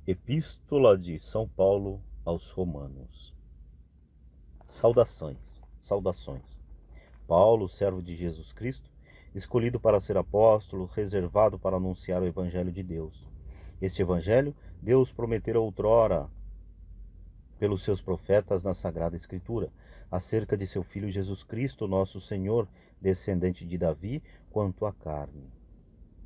Epístola de São Paulo aos Romanos. Saudações. Paulo, servo de Jesus Cristo, escolhido para ser apóstolo, reservado para anunciar o Evangelho de Deus. Este Evangelho Deus prometera outrora pelos seus profetas na Sagrada Escritura, acerca de seu Filho Jesus Cristo, nosso Senhor, descendente de Davi, quanto à carne,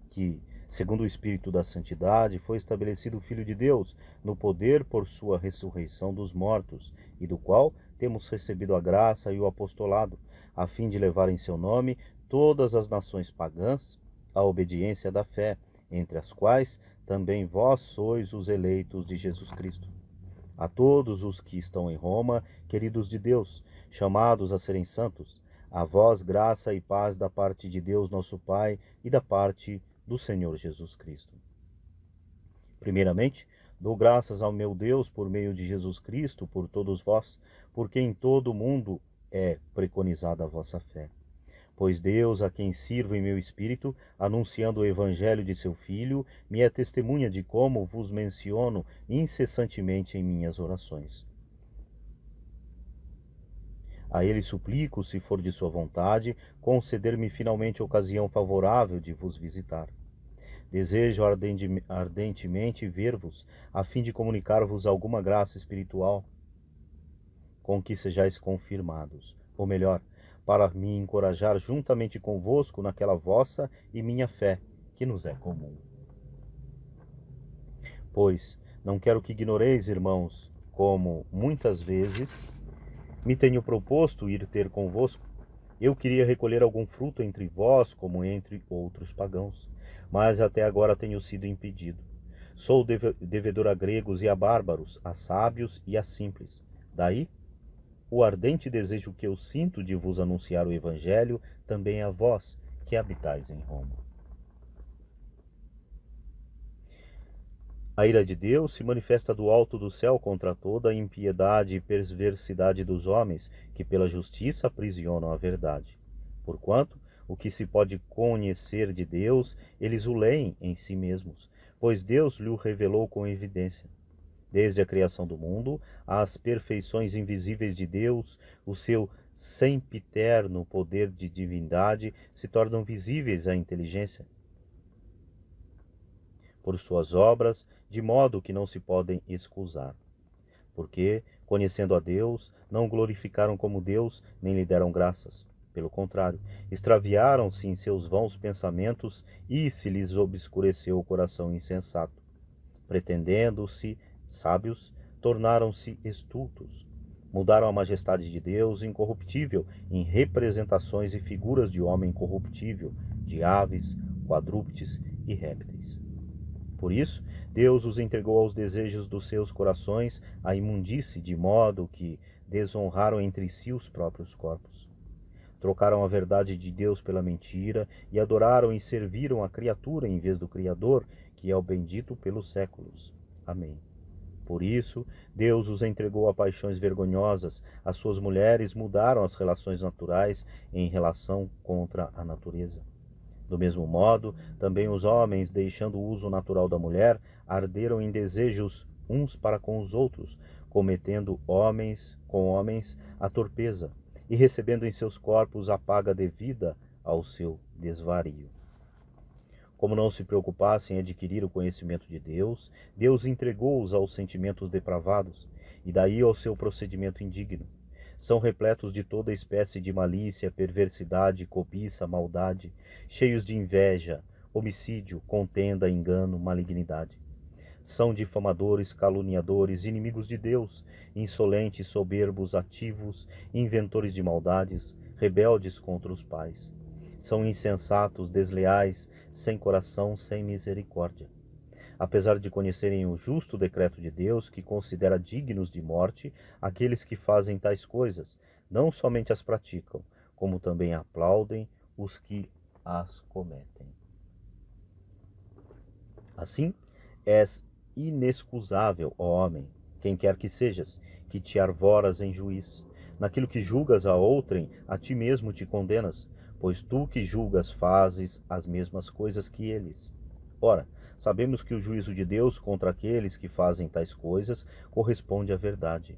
que, segundo o Espírito da Santidade, foi estabelecido Filho de Deus, no poder por sua ressurreição dos mortos, e do qual temos recebido a graça e o apostolado, a fim de levar em seu nome todas as nações pagãs à obediência da fé, entre as quais também vós sois os eleitos de Jesus Cristo. A todos os que estão em Roma, queridos de Deus, chamados a serem santos, a vós graça e paz da parte de Deus nosso Pai e da parte do Senhor Jesus Cristo. Primeiramente, dou graças ao meu Deus por meio de Jesus Cristo por todos vós, porque em todo o mundo é preconizada a vossa fé. Pois Deus, a quem sirvo em meu espírito, anunciando o Evangelho de seu Filho, me é testemunha de como vos menciono incessantemente em minhas orações. A ele suplico, se for de sua vontade, conceder-me finalmente ocasião favorável de vos visitar. Desejo ardentemente ver-vos, a fim de comunicar-vos alguma graça espiritual com que sejais confirmados, ou melhor, para me encorajar juntamente convosco naquela vossa e minha fé, que nos é comum. Pois não quero que ignoreis, irmãos, como muitas vezes me tenho proposto ir ter convosco. Eu queria recolher algum fruto entre vós, como entre outros pagãos, mas até agora tenho sido impedido. Sou devedor a gregos e a bárbaros, a sábios e a simples. Daí o ardente desejo que eu sinto de vos anunciar o Evangelho também a vós, que habitais em Roma. A ira de Deus se manifesta do alto do céu contra toda a impiedade e perversidade dos homens, que pela justiça aprisionam a verdade. Porquanto, o que se pode conhecer de Deus, eles o leem em si mesmos, pois Deus lhe o revelou com evidência. Desde a criação do mundo, as perfeições invisíveis de Deus, o seu sempiterno poder de divindade, se tornam visíveis à inteligência por suas obras, de modo que não se podem excusar. Porque, conhecendo a Deus, não o glorificaram como Deus, nem lhe deram graças. Pelo contrário, extraviaram-se em seus vãos pensamentos e se lhes obscureceu o coração insensato. Pretendendo-se sábios, tornaram-se estultos. Mudaram a majestade de Deus incorruptível em representações e figuras de homem corruptível, de aves, quadrúpedes e répteis. Por isso, Deus os entregou aos desejos dos seus corações, à imundície, de modo que desonraram entre si os próprios corpos. Trocaram a verdade de Deus pela mentira e adoraram e serviram a criatura em vez do Criador, que é o bendito pelos séculos. Amém. Por isso, Deus os entregou a paixões vergonhosas, as suas mulheres mudaram as relações naturais em relação contra a natureza. Do mesmo modo, também os homens, deixando o uso natural da mulher, arderam em desejos uns para com os outros, cometendo homens com homens a torpeza, e recebendo em seus corpos a paga devida ao seu desvario. Como não se preocupassem em adquirir o conhecimento de Deus, Deus entregou-os aos sentimentos depravados, e daí ao seu procedimento indigno. São repletos de toda espécie de malícia, perversidade, cobiça, maldade, cheios de inveja, homicídio, contenda, engano, malignidade. São difamadores, caluniadores, inimigos de Deus, insolentes, soberbos, ativos, inventores de maldades, rebeldes contra os pais. São insensatos, desleais, sem coração, sem misericórdia. Apesar de conhecerem o justo decreto de Deus, que considera dignos de morte aqueles que fazem tais coisas, não somente as praticam, como também aplaudem os que as cometem. Assim, és inexcusável, ó homem, quem quer que sejas, que te arvoras em juiz. Naquilo que julgas a outrem, a ti mesmo te condenas, pois tu que julgas fazes as mesmas coisas que eles. Ora, sabemos que o juízo de Deus contra aqueles que fazem tais coisas corresponde à verdade.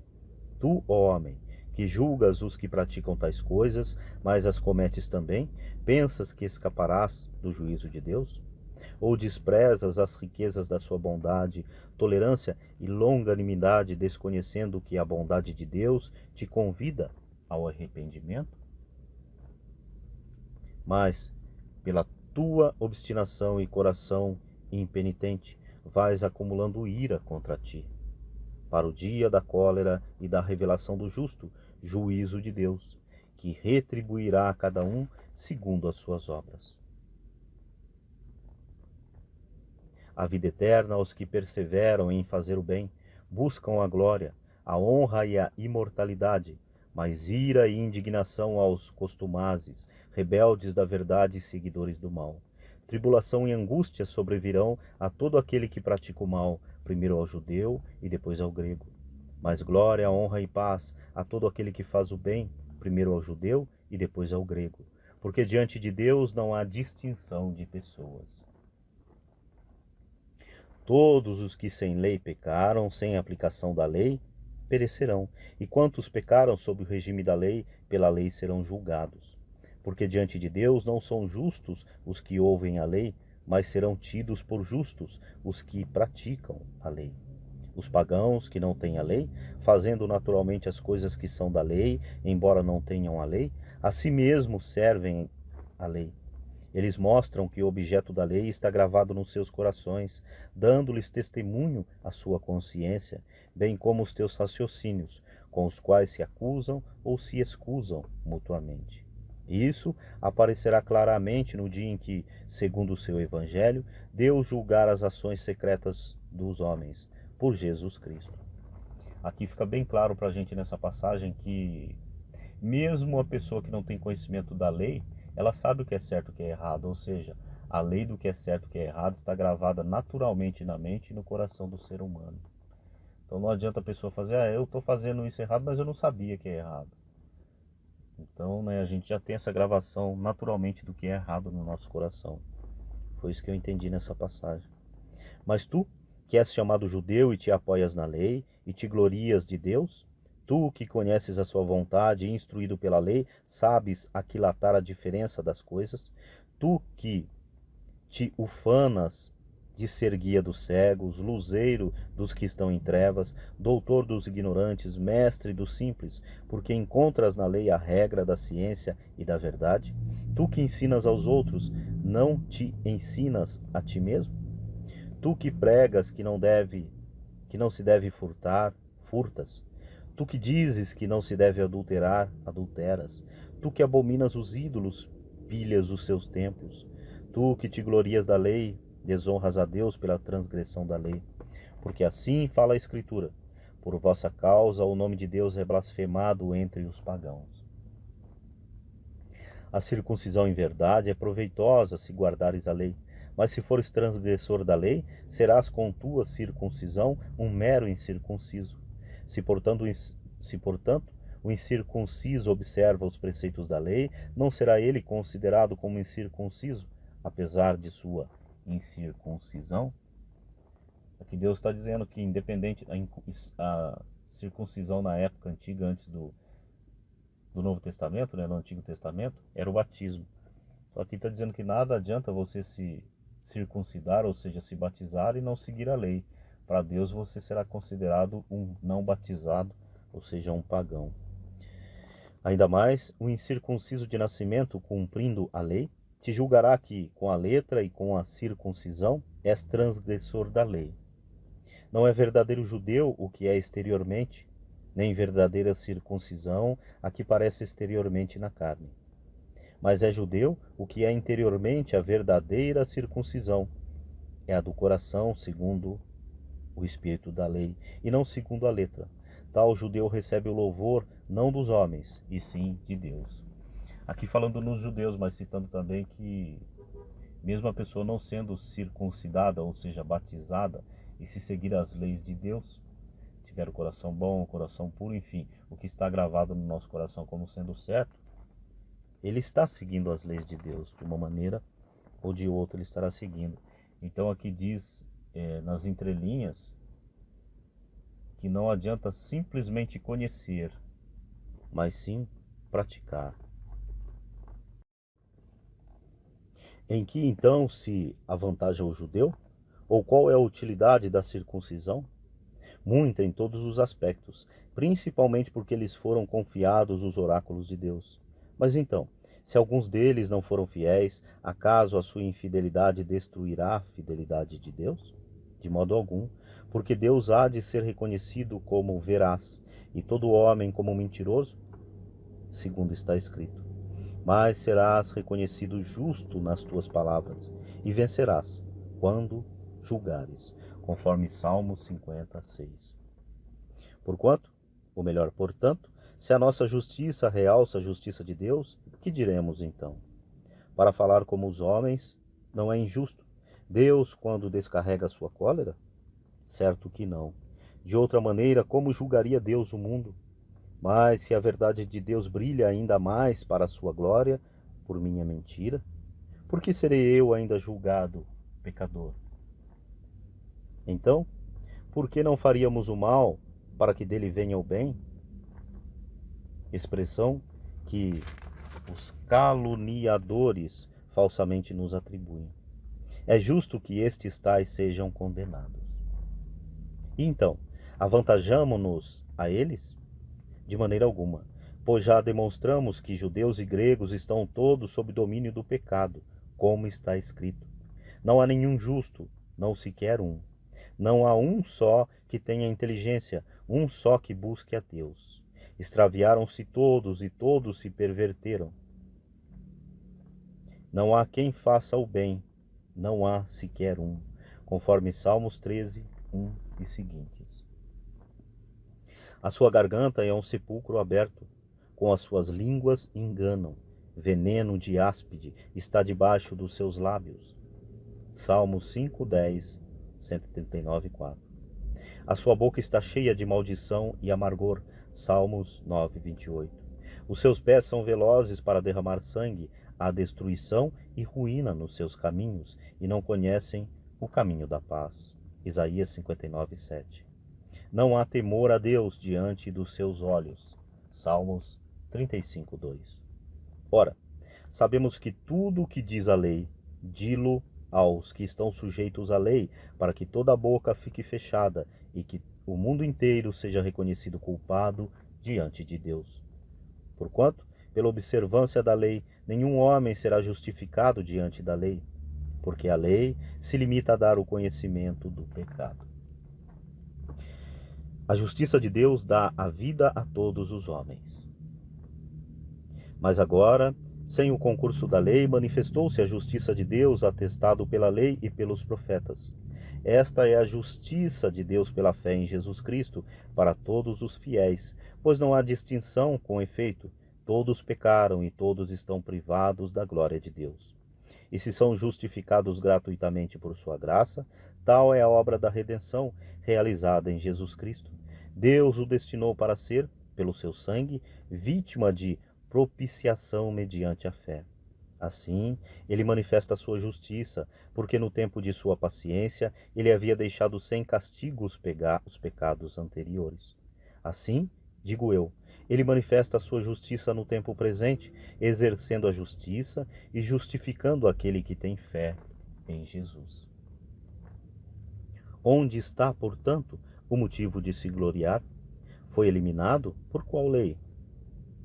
Tu, ó homem, que julgas os que praticam tais coisas, mas as cometes também, pensas que escaparás do juízo de Deus? Ou desprezas as riquezas da sua bondade, tolerância e longanimidade, desconhecendo que a bondade de Deus te convida ao arrependimento? Mas, pela tua obstinação e coração impenitente, vais acumulando ira contra ti, para o dia da cólera e da revelação do justo, juízo de Deus, que retribuirá a cada um segundo as suas obras. A vida eterna aos que perseveram em fazer o bem, buscam a glória, a honra e a imortalidade, mas ira e indignação aos costumazes, rebeldes da verdade e seguidores do mal. Tribulação e angústia sobrevirão a todo aquele que pratica o mal, primeiro ao judeu e depois ao grego. Mas glória, honra e paz a todo aquele que faz o bem, primeiro ao judeu e depois ao grego. Porque diante de Deus não há distinção de pessoas. Todos os que sem lei pecaram, sem aplicação da lei, perecerão. E quantos pecaram sob o regime da lei, pela lei serão julgados. Porque diante de Deus não são justos os que ouvem a lei, mas serão tidos por justos os que praticam a lei. Os pagãos que não têm a lei, fazendo naturalmente as coisas que são da lei, embora não tenham a lei, a si mesmos servem a lei. Eles mostram que o objeto da lei está gravado nos seus corações, dando-lhes testemunho à sua consciência, bem como os teus raciocínios, com os quais se acusam ou se excusam mutuamente. Isso aparecerá claramente no dia em que, segundo o seu evangelho, Deus julgar as ações secretas dos homens, por Jesus Cristo. Aqui fica bem claro para a gente nessa passagem que mesmo a pessoa que não tem conhecimento da lei, ela sabe o que é certo e o que é errado, ou seja, a lei do que é certo e o que é errado está gravada naturalmente na mente e no coração do ser humano. Então não adianta a pessoa fazer, eu estou fazendo isso errado, mas eu não sabia que é errado. Então, a gente já tem essa gravação naturalmente do que é errado no nosso coração. Foi isso que eu entendi nessa passagem. Mas tu, que és chamado judeu e te apoias na lei, e te glorias de Deus, tu que conheces a sua vontade e instruído pela lei, sabes aquilatar a diferença das coisas, tu que te ufanas de ser guia dos cegos, luzeiro dos que estão em trevas, doutor dos ignorantes, mestre dos simples, porque encontras na lei a regra da ciência e da verdade, tu que ensinas aos outros, não te ensinas a ti mesmo? Tu que pregas que não se deve furtar, furtas. Tu que dizes que não se deve adulterar, adulteras. Tu que abominas os ídolos, pilhas os seus templos. Tu que te glorias da lei, desonras a Deus pela transgressão da lei. Porque assim fala a Escritura: por vossa causa o nome de Deus é blasfemado entre os pagãos. A circuncisão em verdade é proveitosa se guardares a lei. Mas se fores transgressor da lei, serás com tua circuncisão um mero incircunciso. Se, portanto, o incircunciso observa os preceitos da lei, não será ele considerado como incircunciso, apesar de sua incircuncisão? Aqui Deus está dizendo que, independente a circuncisão na época antiga, antes do Novo Testamento, no Antigo Testamento, era o batismo. Só que está dizendo que nada adianta você se circuncidar, ou seja, se batizar e não seguir a lei. Para Deus você será considerado um não batizado, ou seja, um pagão. Ainda mais, o incircunciso de nascimento, cumprindo a lei, te julgará que, com a letra e com a circuncisão, és transgressor da lei. Não é verdadeiro judeu o que é exteriormente, nem verdadeira circuncisão a que parece exteriormente na carne. Mas é judeu o que é interiormente a verdadeira circuncisão, é a do coração, segundo o espírito da lei, e não segundo a letra. Tal judeu recebe o louvor não dos homens, e sim de Deus. Aqui falando nos judeus, mas citando também que mesmo a pessoa não sendo circuncidada, ou seja, batizada, e se seguir as leis de Deus, tiver o coração bom, o coração puro, enfim, o que está gravado no nosso coração como sendo certo, ele está seguindo as leis de Deus, de uma maneira ou de outra ele estará seguindo. Então aqui diz nas entrelinhas que não adianta simplesmente conhecer, mas sim praticar. Em que então se avantaja o judeu? Ou qual é a utilidade da circuncisão? Muita em todos os aspectos, principalmente porque lhes foram confiados os oráculos de Deus. Mas então, se alguns deles não foram fiéis, acaso a sua infidelidade destruirá a fidelidade de Deus? De modo algum, porque Deus há de ser reconhecido como veraz, e todo homem como mentiroso, segundo está escrito. Mas serás reconhecido justo nas tuas palavras, e vencerás, quando julgares, conforme Salmo 56. Porquanto, ou melhor, portanto, se a nossa justiça realça a justiça de Deus, que diremos então? Para falar como os homens, não é injusto. Deus, quando descarrega a sua cólera? Certo que não. De outra maneira, como julgaria Deus o mundo? Mas se a verdade de Deus brilha ainda mais para a sua glória, por minha mentira, por que serei eu ainda julgado pecador? Então, por que não faríamos o mal para que dele venha o bem? Expressão que os caluniadores falsamente nos atribuem. É justo que estes tais sejam condenados. E então, avantajamo-nos a eles? De maneira alguma, pois já demonstramos que judeus e gregos estão todos sob domínio do pecado, como está escrito. Não há nenhum justo, não sequer um. Não há um só que tenha inteligência, um só que busque a Deus. Extraviaram-se todos e todos se perverteram. Não há quem faça o bem, não há sequer um, conforme Salmos 13, 1 e seguintes. A sua garganta é um sepulcro aberto, com as suas línguas enganam, veneno de áspide está debaixo dos seus lábios. Salmos 5, 10, 139, 4. A sua boca está cheia de maldição e amargor. Salmos 9, 28. Os seus pés são velozes para derramar sangue, há destruição e ruína nos seus caminhos, e não conhecem o caminho da paz. Isaías 59, 7. Não há temor a Deus diante dos seus olhos. Salmos 35, 2. Ora, sabemos que tudo o que diz a lei, di-lo aos que estão sujeitos à lei, para que toda a boca fique fechada e que o mundo inteiro seja reconhecido culpado diante de Deus. Porquanto, pela observância da lei, nenhum homem será justificado diante da lei, porque a lei se limita a dar o conhecimento do pecado. A justiça de Deus dá a vida a todos os homens. Mas agora, sem o concurso da lei, manifestou-se a justiça de Deus, atestado pela lei e pelos profetas. Esta é a justiça de Deus pela fé em Jesus Cristo, para todos os fiéis, pois não há distinção, com efeito, todos pecaram e todos estão privados da glória de Deus. E se são justificados gratuitamente por sua graça, tal é a obra da redenção, realizada em Jesus Cristo. Deus o destinou para ser, pelo seu sangue, vítima de propiciação mediante a fé. Assim, ele manifesta a sua justiça, porque no tempo de sua paciência ele havia deixado sem castigo os pecados anteriores. Assim, digo eu, ele manifesta a sua justiça no tempo presente, exercendo a justiça e justificando aquele que tem fé em Jesus. Onde está, portanto, o motivo de se gloriar? Foi eliminado por qual lei?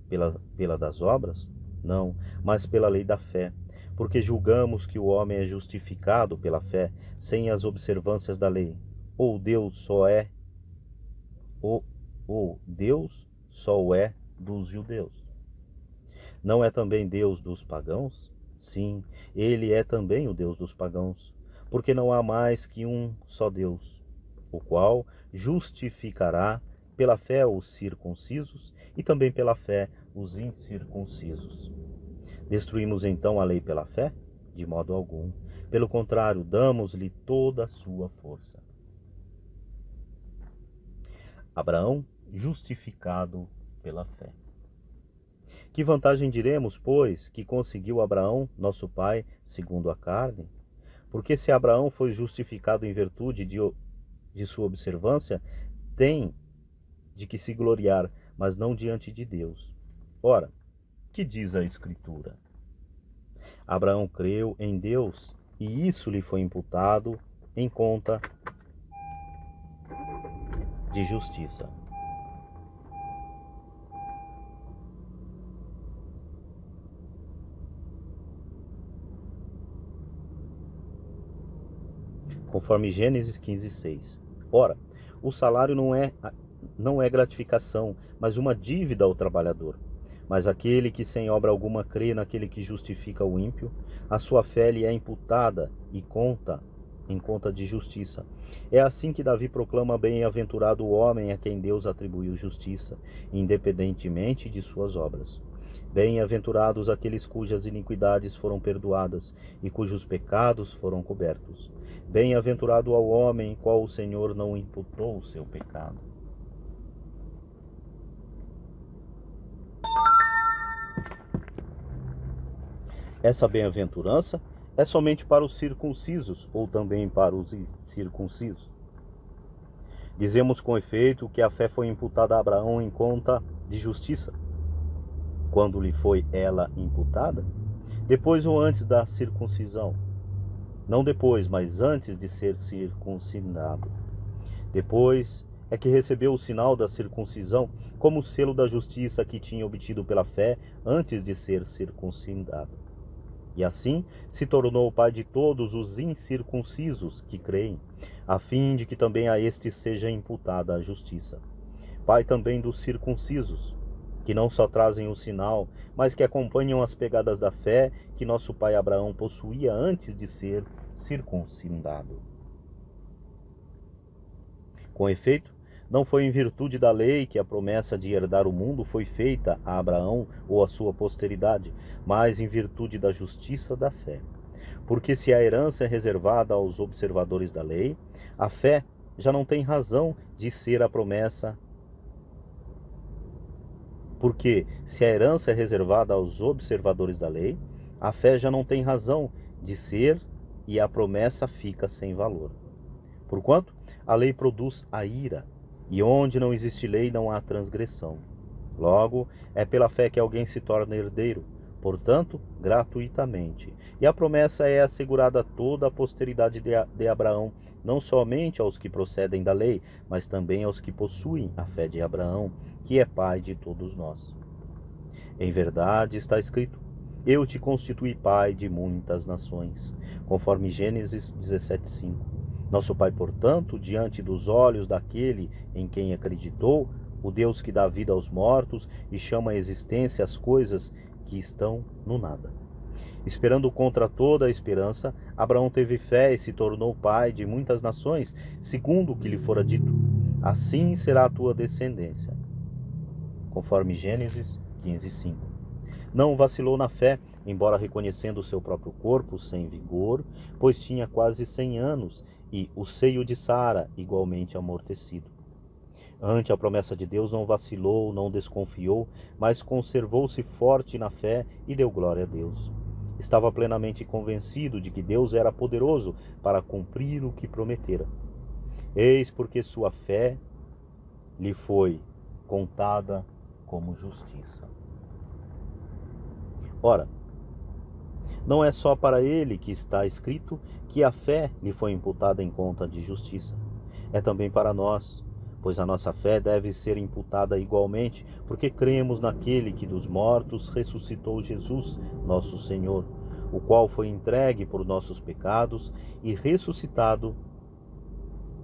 Pela das obras? Não, mas pela lei da fé, porque julgamos que o homem é justificado pela fé, sem as observâncias da lei. Ou Deus só é dos judeus. Não é também Deus dos pagãos? Sim, ele é também o Deus dos pagãos, porque não há mais que um só Deus, o qual justificará pela fé os circuncisos e também pela fé os incircuncisos. Destruímos então a lei pela fé? De modo algum. Pelo contrário, damos-lhe toda a sua força. Abraão, justificado pela fé. Que vantagem diremos, pois, que conseguiu Abraão, nosso pai, segundo a carne? Porque se Abraão foi justificado em virtude de sua observância, tem de que se gloriar, mas não diante de Deus. Ora, que diz a Escritura? Abraão creu em Deus, e isso lhe foi imputado em conta de justiça. Conforme Gênesis 15:6. Ora, o salário não é gratificação, mas uma dívida ao trabalhador. Mas aquele que sem obra alguma crê naquele que justifica o ímpio, a sua fé lhe é imputada e em conta de justiça. É assim que Davi proclama: bem-aventurado o homem a quem Deus atribuiu justiça, independentemente de suas obras. Bem-aventurados aqueles cujas iniquidades foram perdoadas e cujos pecados foram cobertos. Bem-aventurado ao homem qual o Senhor não imputou o seu pecado. Essa bem-aventurança é somente para os circuncisos ou também para os incircuncisos? Dizemos com efeito que a fé foi imputada a Abraão em conta de justiça. Quando lhe foi ela imputada? Depois ou antes da circuncisão? Não depois, mas antes de ser circuncidado. Depois é que recebeu o sinal da circuncisão como selo da justiça que tinha obtido pela fé antes de ser circuncidado. E assim se tornou o pai de todos os incircuncisos que creem, a fim de que também a estes seja imputada a justiça. Pai também dos circuncisos, que não só trazem o sinal, mas que acompanham as pegadas da fé que nosso pai Abraão possuía antes de ser circuncidado. Com efeito, não foi em virtude da lei que a promessa de herdar o mundo foi feita a Abraão ou a sua posteridade, mas em virtude da justiça da fé. Porque se a herança é reservada aos observadores da lei, a fé já não tem razão de ser a promessa. Porque se a herança é reservada aos observadores da lei, a fé já não tem razão de ser e a promessa fica sem valor. Porquanto a lei produz a ira, e onde não existe lei não há transgressão. Logo, é pela fé que alguém se torna herdeiro, portanto, gratuitamente. E a promessa é assegurada a toda a posteridade de Abraão, não somente aos que procedem da lei, mas também aos que possuem a fé de Abraão, que é pai de todos nós. Em verdade está escrito: eu te constituí pai de muitas nações, conforme Gênesis 17:5. Nosso pai, portanto, diante dos olhos daquele em quem acreditou, o Deus que dá vida aos mortos e chama à existência as coisas que estão no nada. Esperando contra toda a esperança, Abraão teve fé e se tornou pai de muitas nações, segundo o que lhe fora dito: assim será a tua descendência. Conforme Gênesis 15:5. Não vacilou na fé, embora reconhecendo o seu próprio corpo sem vigor, pois tinha quase 100 anos, e o seio de Sara igualmente amortecido. Ante a promessa de Deus não vacilou, não desconfiou, mas conservou-se forte na fé e deu glória a Deus. Estava plenamente convencido de que Deus era poderoso para cumprir o que prometera. Eis porque sua fé lhe foi contada como justiça. Ora, não é só para ele que está escrito que a fé lhe foi imputada em conta de justiça. É também para nós, pois a nossa fé deve ser imputada igualmente, porque cremos naquele que dos mortos ressuscitou Jesus, nosso Senhor, o qual foi entregue por nossos pecados e ressuscitado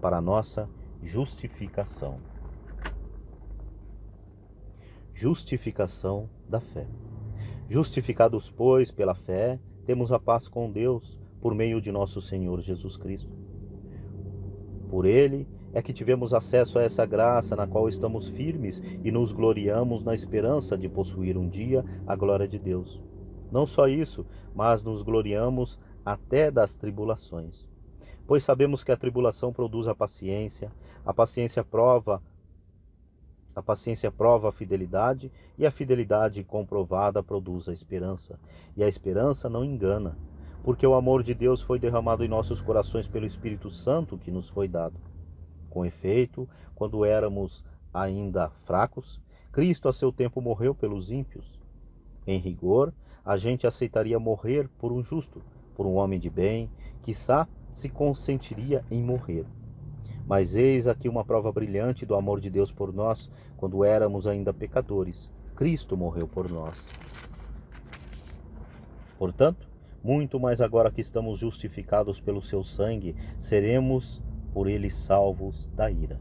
para a nossa justificação. Justificação da fé. Justificados, pois, pela fé, temos a paz com Deus, por meio de nosso Senhor Jesus Cristo. Por ele é que tivemos acesso a essa graça na qual estamos firmes e nos gloriamos na esperança de possuir um dia a glória de Deus. Não só isso, mas nos gloriamos até das tribulações. Pois sabemos que a tribulação produz a paciência prova a fidelidade, e a fidelidade comprovada produz a esperança. E a esperança não engana, porque o amor de Deus foi derramado em nossos corações pelo Espírito Santo que nos foi dado. Com efeito, quando éramos ainda fracos, Cristo a seu tempo morreu pelos ímpios. Em rigor, a gente aceitaria morrer por um justo, por um homem de bem, quiçá se consentiria em morrer. Mas eis aqui uma prova brilhante do amor de Deus por nós, quando éramos ainda pecadores. Cristo morreu por nós. Portanto, muito mais agora que estamos justificados pelo seu sangue, seremos por ele salvos da ira.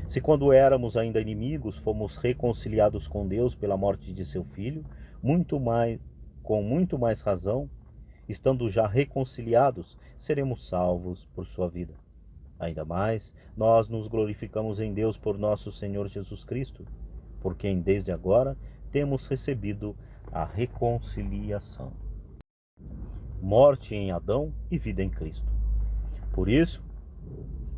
Se quando éramos ainda inimigos, fomos reconciliados com Deus pela morte de seu Filho, com muito mais razão, estando já reconciliados, seremos salvos por sua vida. Ainda mais, nós nos glorificamos em Deus por nosso Senhor Jesus Cristo, por quem desde agora temos recebido a reconciliação. Morte em Adão e vida em Cristo. Por isso,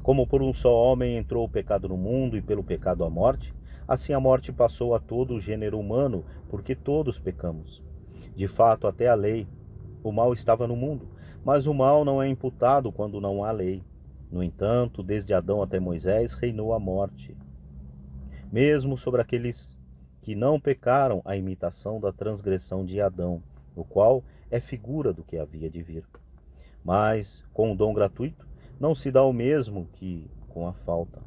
como por um só homem entrou o pecado no mundo e pelo pecado a morte, assim a morte passou a todo o gênero humano, porque todos pecamos. De fato, até a lei, o mal estava no mundo, mas o mal não é imputado quando não há lei. No entanto, desde Adão até Moisés reinou a morte, mesmo sobre aqueles que não pecaram a imitação da transgressão de Adão, o qual é figura do que havia de vir. Mas, com o dom gratuito, não se dá o mesmo que com a falta.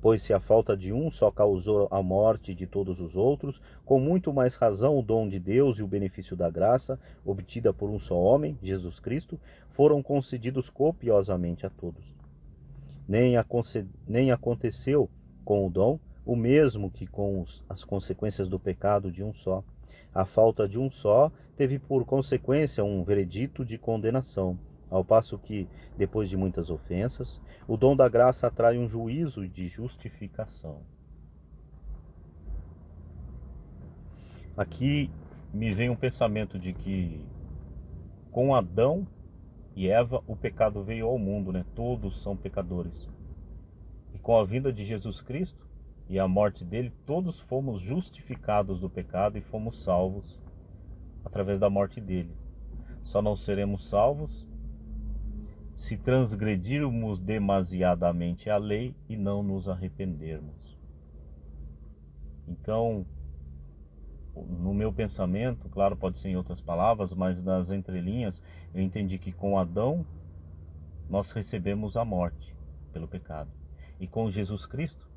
Pois se a falta de um só causou a morte de todos os outros, com muito mais razão o dom de Deus e o benefício da graça, obtida por um só homem, Jesus Cristo, foram concedidos copiosamente a todos. Nem aconteceu com o dom o mesmo que com as consequências do pecado de um só. A falta de um só teve por consequência um veredito de condenação, ao passo que, depois de muitas ofensas, o dom da graça atrai um juízo de justificação. Aqui me vem um pensamento de que com Adão e Eva o pecado veio ao mundo, né? Todos são pecadores. E com a vinda de Jesus Cristo e a morte dele, todos fomos justificados do pecado e fomos salvos através da morte dele. Só não seremos salvos se transgredirmos demasiadamente a lei e não nos arrependermos. Então, no meu pensamento, claro, pode ser em outras palavras, mas nas entrelinhas, eu entendi que com Adão nós recebemos a morte pelo pecado. E com Jesus Cristo,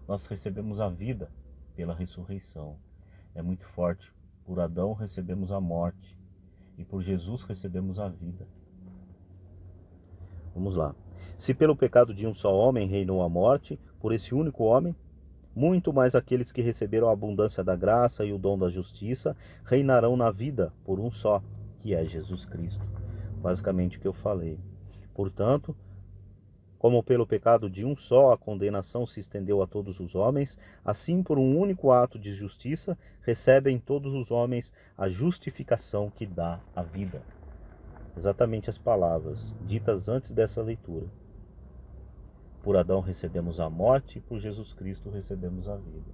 nós recebemos a vida pela ressurreição. É muito forte. Por Adão recebemos a morte e por Jesus recebemos a vida. Vamos lá. Se pelo pecado de um só homem reinou a morte, por esse único homem, muito mais aqueles que receberam a abundância da graça e o dom da justiça reinarão na vida por um só, que é Jesus Cristo. Basicamente o que eu falei. Portanto, como pelo pecado de um só a condenação se estendeu a todos os homens, assim por um único ato de justiça recebem todos os homens a justificação que dá a vida. Exatamente as palavras ditas antes dessa leitura. Por Adão recebemos a morte, e por Jesus Cristo recebemos a vida.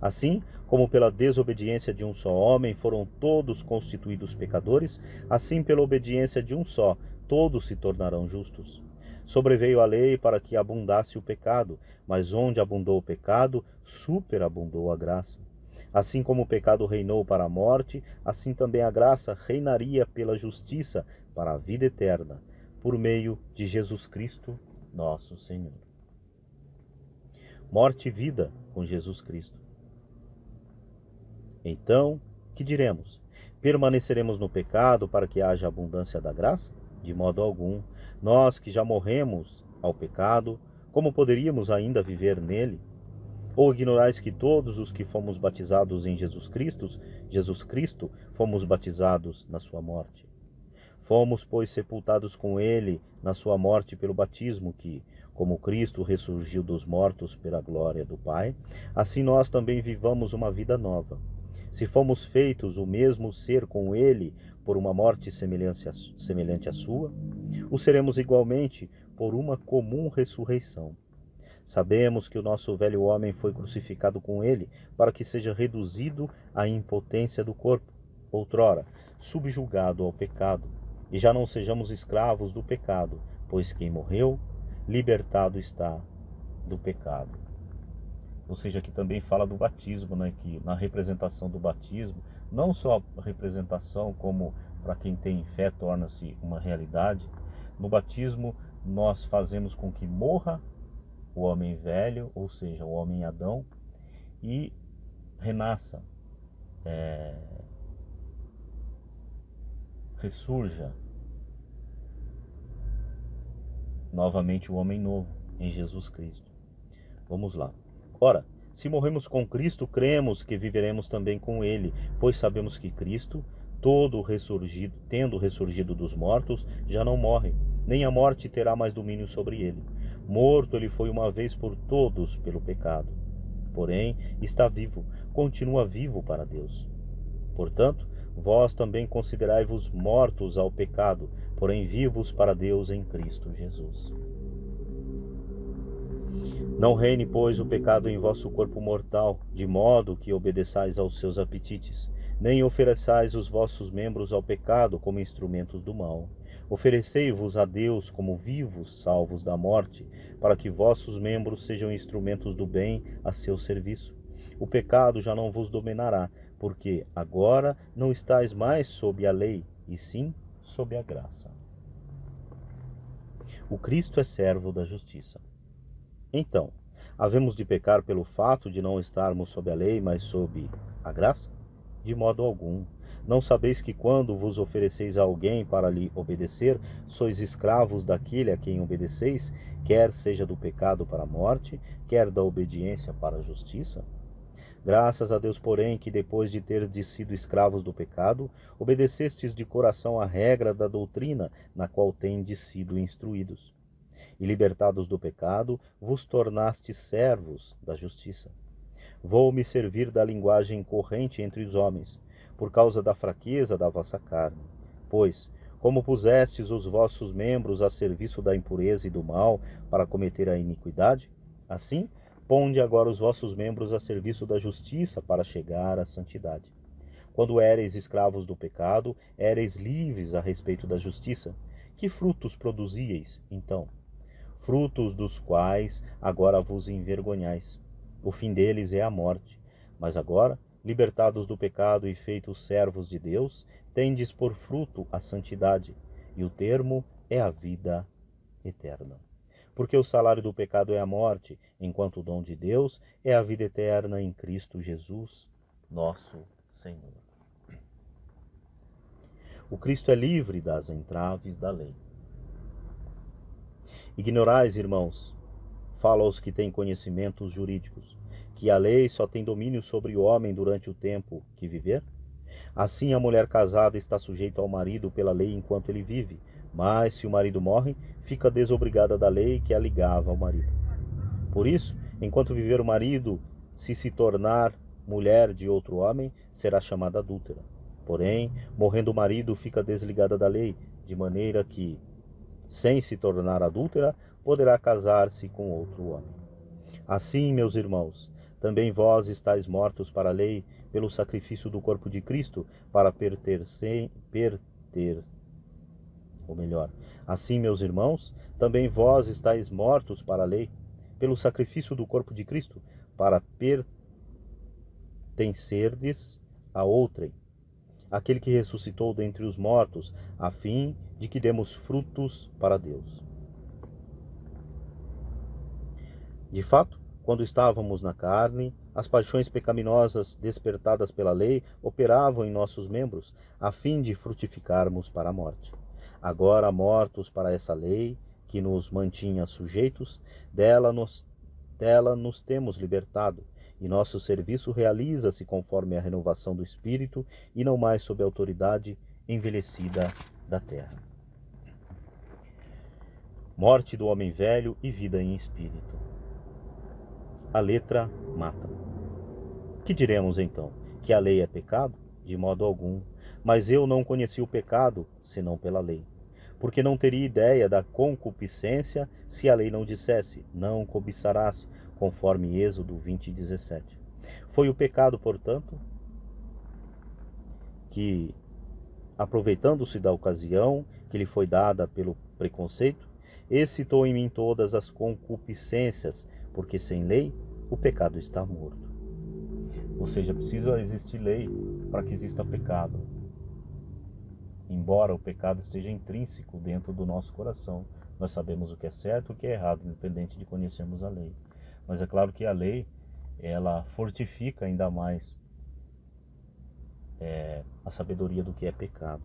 Assim como pela desobediência de um só homem foram todos constituídos pecadores, assim pela obediência de um só, todos se tornarão justos. Sobreveio a lei para que abundasse o pecado, mas onde abundou o pecado, superabundou a graça. Assim como o pecado reinou para a morte, assim também a graça reinaria pela justiça para a vida eterna, por meio de Jesus Cristo, nosso Senhor. Morte e vida com Jesus Cristo. Então, que diremos? Permaneceremos no pecado para que haja abundância da graça? De modo algum. Nós que já morremos ao pecado, como poderíamos ainda viver nele? Ou ignorais que todos os que fomos batizados em Jesus Cristo, fomos batizados na sua morte? Fomos, pois, sepultados com ele na sua morte pelo batismo que, como Cristo ressurgiu dos mortos pela glória do Pai, assim nós também vivamos uma vida nova. Se fomos feitos o mesmo ser com ele por uma morte semelhante à sua, o seremos igualmente por uma comum ressurreição. Sabemos que o nosso velho homem foi crucificado com ele para que seja reduzido à impotência do corpo, outrora subjugado ao pecado, e já não sejamos escravos do pecado, pois quem morreu, libertado está do pecado. Ou seja, aqui também fala do batismo, né? Que na representação do batismo, não só a representação como para quem tem fé torna-se uma realidade. No batismo nós fazemos com que morra o homem velho, ou seja, o homem Adão, e renasça, ressurja novamente o homem novo em Jesus Cristo. Vamos lá. Ora, se morremos com Cristo, cremos que viveremos também com Ele, pois sabemos que Cristo, tendo ressurgido dos mortos, já não morre, nem a morte terá mais domínio sobre ele. Morto ele foi uma vez por todos pelo pecado. Porém, está vivo, continua vivo para Deus. Portanto, vós também considerai-vos mortos ao pecado, porém vivos para Deus em Cristo Jesus. Não reine, pois, o pecado em vosso corpo mortal, de modo que obedeçais aos seus apetites, nem ofereçais os vossos membros ao pecado como instrumentos do mal. Oferecei-vos a Deus como vivos, salvos da morte, para que vossos membros sejam instrumentos do bem a seu serviço. O pecado já não vos dominará, porque agora não estáis mais sob a lei, e sim sob a graça. O Cristo é servo da justiça. Então, havemos de pecar pelo fato de não estarmos sob a lei, mas sob a graça? De modo algum. Não sabeis que quando vos ofereceis a alguém para lhe obedecer, sois escravos daquele a quem obedeceis, quer seja do pecado para a morte, quer da obediência para a justiça? Graças a Deus, porém, que depois de terdes sido escravos do pecado, obedecestes de coração à regra da doutrina na qual tendes sido instruídos. E libertados do pecado, vos tornastes servos da justiça. Vou-me servir da linguagem corrente entre os homens, por causa da fraqueza da vossa carne. Pois, como pusestes os vossos membros a serviço da impureza e do mal para cometer a iniquidade, assim, ponde agora os vossos membros a serviço da justiça para chegar à santidade. Quando éreis escravos do pecado, éreis livres a respeito da justiça. Que frutos produzíeis, então? Frutos dos quais agora vos envergonhais. O fim deles é a morte. Mas agora, libertados do pecado e feitos servos de Deus, tendes por fruto a santidade, e o termo é a vida eterna. Porque o salário do pecado é a morte, enquanto o dom de Deus é a vida eterna em Cristo Jesus, nosso Senhor. O Cristo é livre das entraves da lei. Ignorais, irmãos, falo aos que têm conhecimentos jurídicos, que a lei só tem domínio sobre o homem durante o tempo que viver? Assim, a mulher casada está sujeita ao marido pela lei enquanto ele vive, mas se o marido morre, fica desobrigada da lei que a ligava ao marido. Por isso, enquanto viver o marido, se tornar mulher de outro homem, será chamada adúltera. Porém, morrendo o marido, fica desligada da lei, de maneira que, sem se tornar adúltera, poderá casar-se com outro homem. Assim, meus irmãos, também vós estáis mortos para a lei pelo sacrifício do corpo de Cristo, para assim, meus irmãos, também vós estáis mortos para a lei pelo sacrifício do corpo de Cristo, para pertencerdes a outrem, aquele que ressuscitou dentre os mortos, a fim de que demos frutos para Deus. De fato, quando estávamos na carne, as paixões pecaminosas despertadas pela lei operavam em nossos membros, a fim de frutificarmos para a morte. Agora, mortos para essa lei, que nos mantinha sujeitos, dela nos temos libertado, e nosso serviço realiza-se conforme a renovação do Espírito, e não mais sob a autoridade envelhecida da terra. Morte do homem velho e vida em espírito. A letra mata. Que diremos então? Que a lei é pecado? De modo algum. Mas eu não conheci o pecado, senão pela lei. Porque não teria ideia da concupiscência se a lei não dissesse, não cobiçarás, conforme Êxodo 20:17. Foi o pecado, portanto, que, aproveitando-se da ocasião, que lhe foi dada pelo preconceito, excitou em mim todas as concupiscências, porque sem lei o pecado está morto. Ou seja, precisa existir lei para que exista pecado. Embora o pecado esteja intrínseco dentro do nosso coração, nós sabemos o que é certo e o que é errado, independente de conhecermos a lei. Mas é claro que a lei, ela fortifica ainda mais a sabedoria do que é pecado.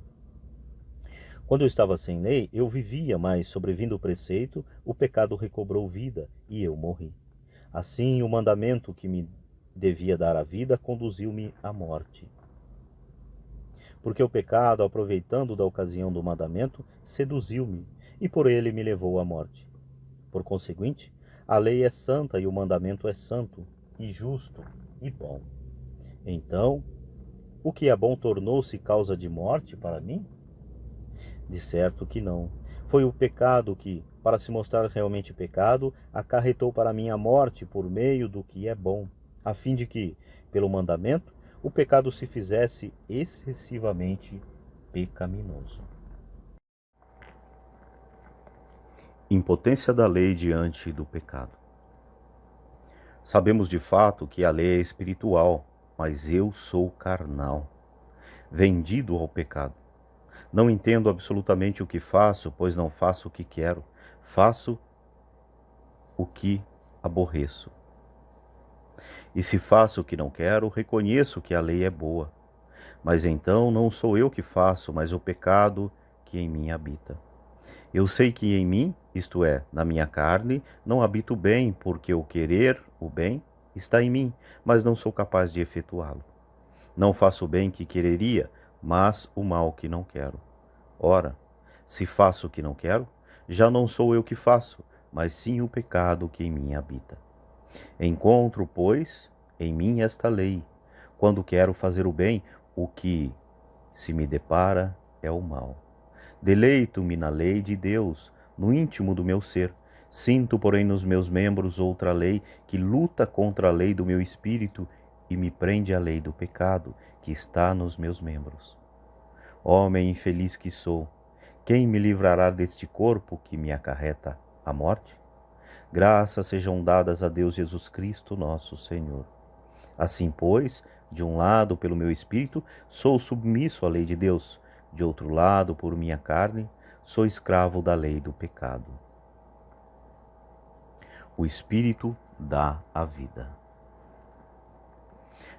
Quando eu estava sem lei, eu vivia, mas sobrevindo o preceito, o pecado recobrou vida e eu morri. Assim, o mandamento que me devia dar a vida conduziu-me à morte. Porque o pecado, aproveitando da ocasião do mandamento, seduziu-me e por ele me levou à morte. Por conseguinte, a lei é santa e o mandamento é santo, e justo e bom. Então, o que é bom tornou-se causa de morte para mim? De certo que não. Foi o pecado que, para se mostrar realmente pecado, acarretou para mim a morte por meio do que é bom, a fim de que, pelo mandamento, o pecado se fizesse excessivamente pecaminoso. Impotência da lei diante do pecado. Sabemos de fato que a lei é espiritual, mas eu sou carnal, vendido ao pecado. Não entendo absolutamente o que faço, pois não faço o que quero, faço o que aborreço. E se faço o que não quero, reconheço que a lei é boa. Mas então não sou eu que faço, mas o pecado que em mim habita. Eu sei que em mim, isto é, na minha carne, não habito o bem, porque o querer o bem está em mim, mas não sou capaz de efetuá-lo. Não faço o bem que quereria, mas o mal que não quero. Ora, se faço o que não quero, já não sou eu que faço, mas sim o pecado que em mim habita. Encontro, pois, em mim esta lei. Quando quero fazer o bem, o que se me depara é o mal. Deleito-me na lei de Deus, no íntimo do meu ser. Sinto, porém, nos meus membros outra lei que luta contra a lei do meu espírito e me prende à lei do pecado que está nos meus membros. Homem infeliz que sou, quem me livrará deste corpo que me acarreta a morte? Graças sejam dadas a Deus Jesus Cristo, nosso Senhor. Assim, pois, de um lado, pelo meu espírito, sou submisso à lei de Deus, de outro lado, por minha carne, sou escravo da lei do pecado. O Espírito dá a vida.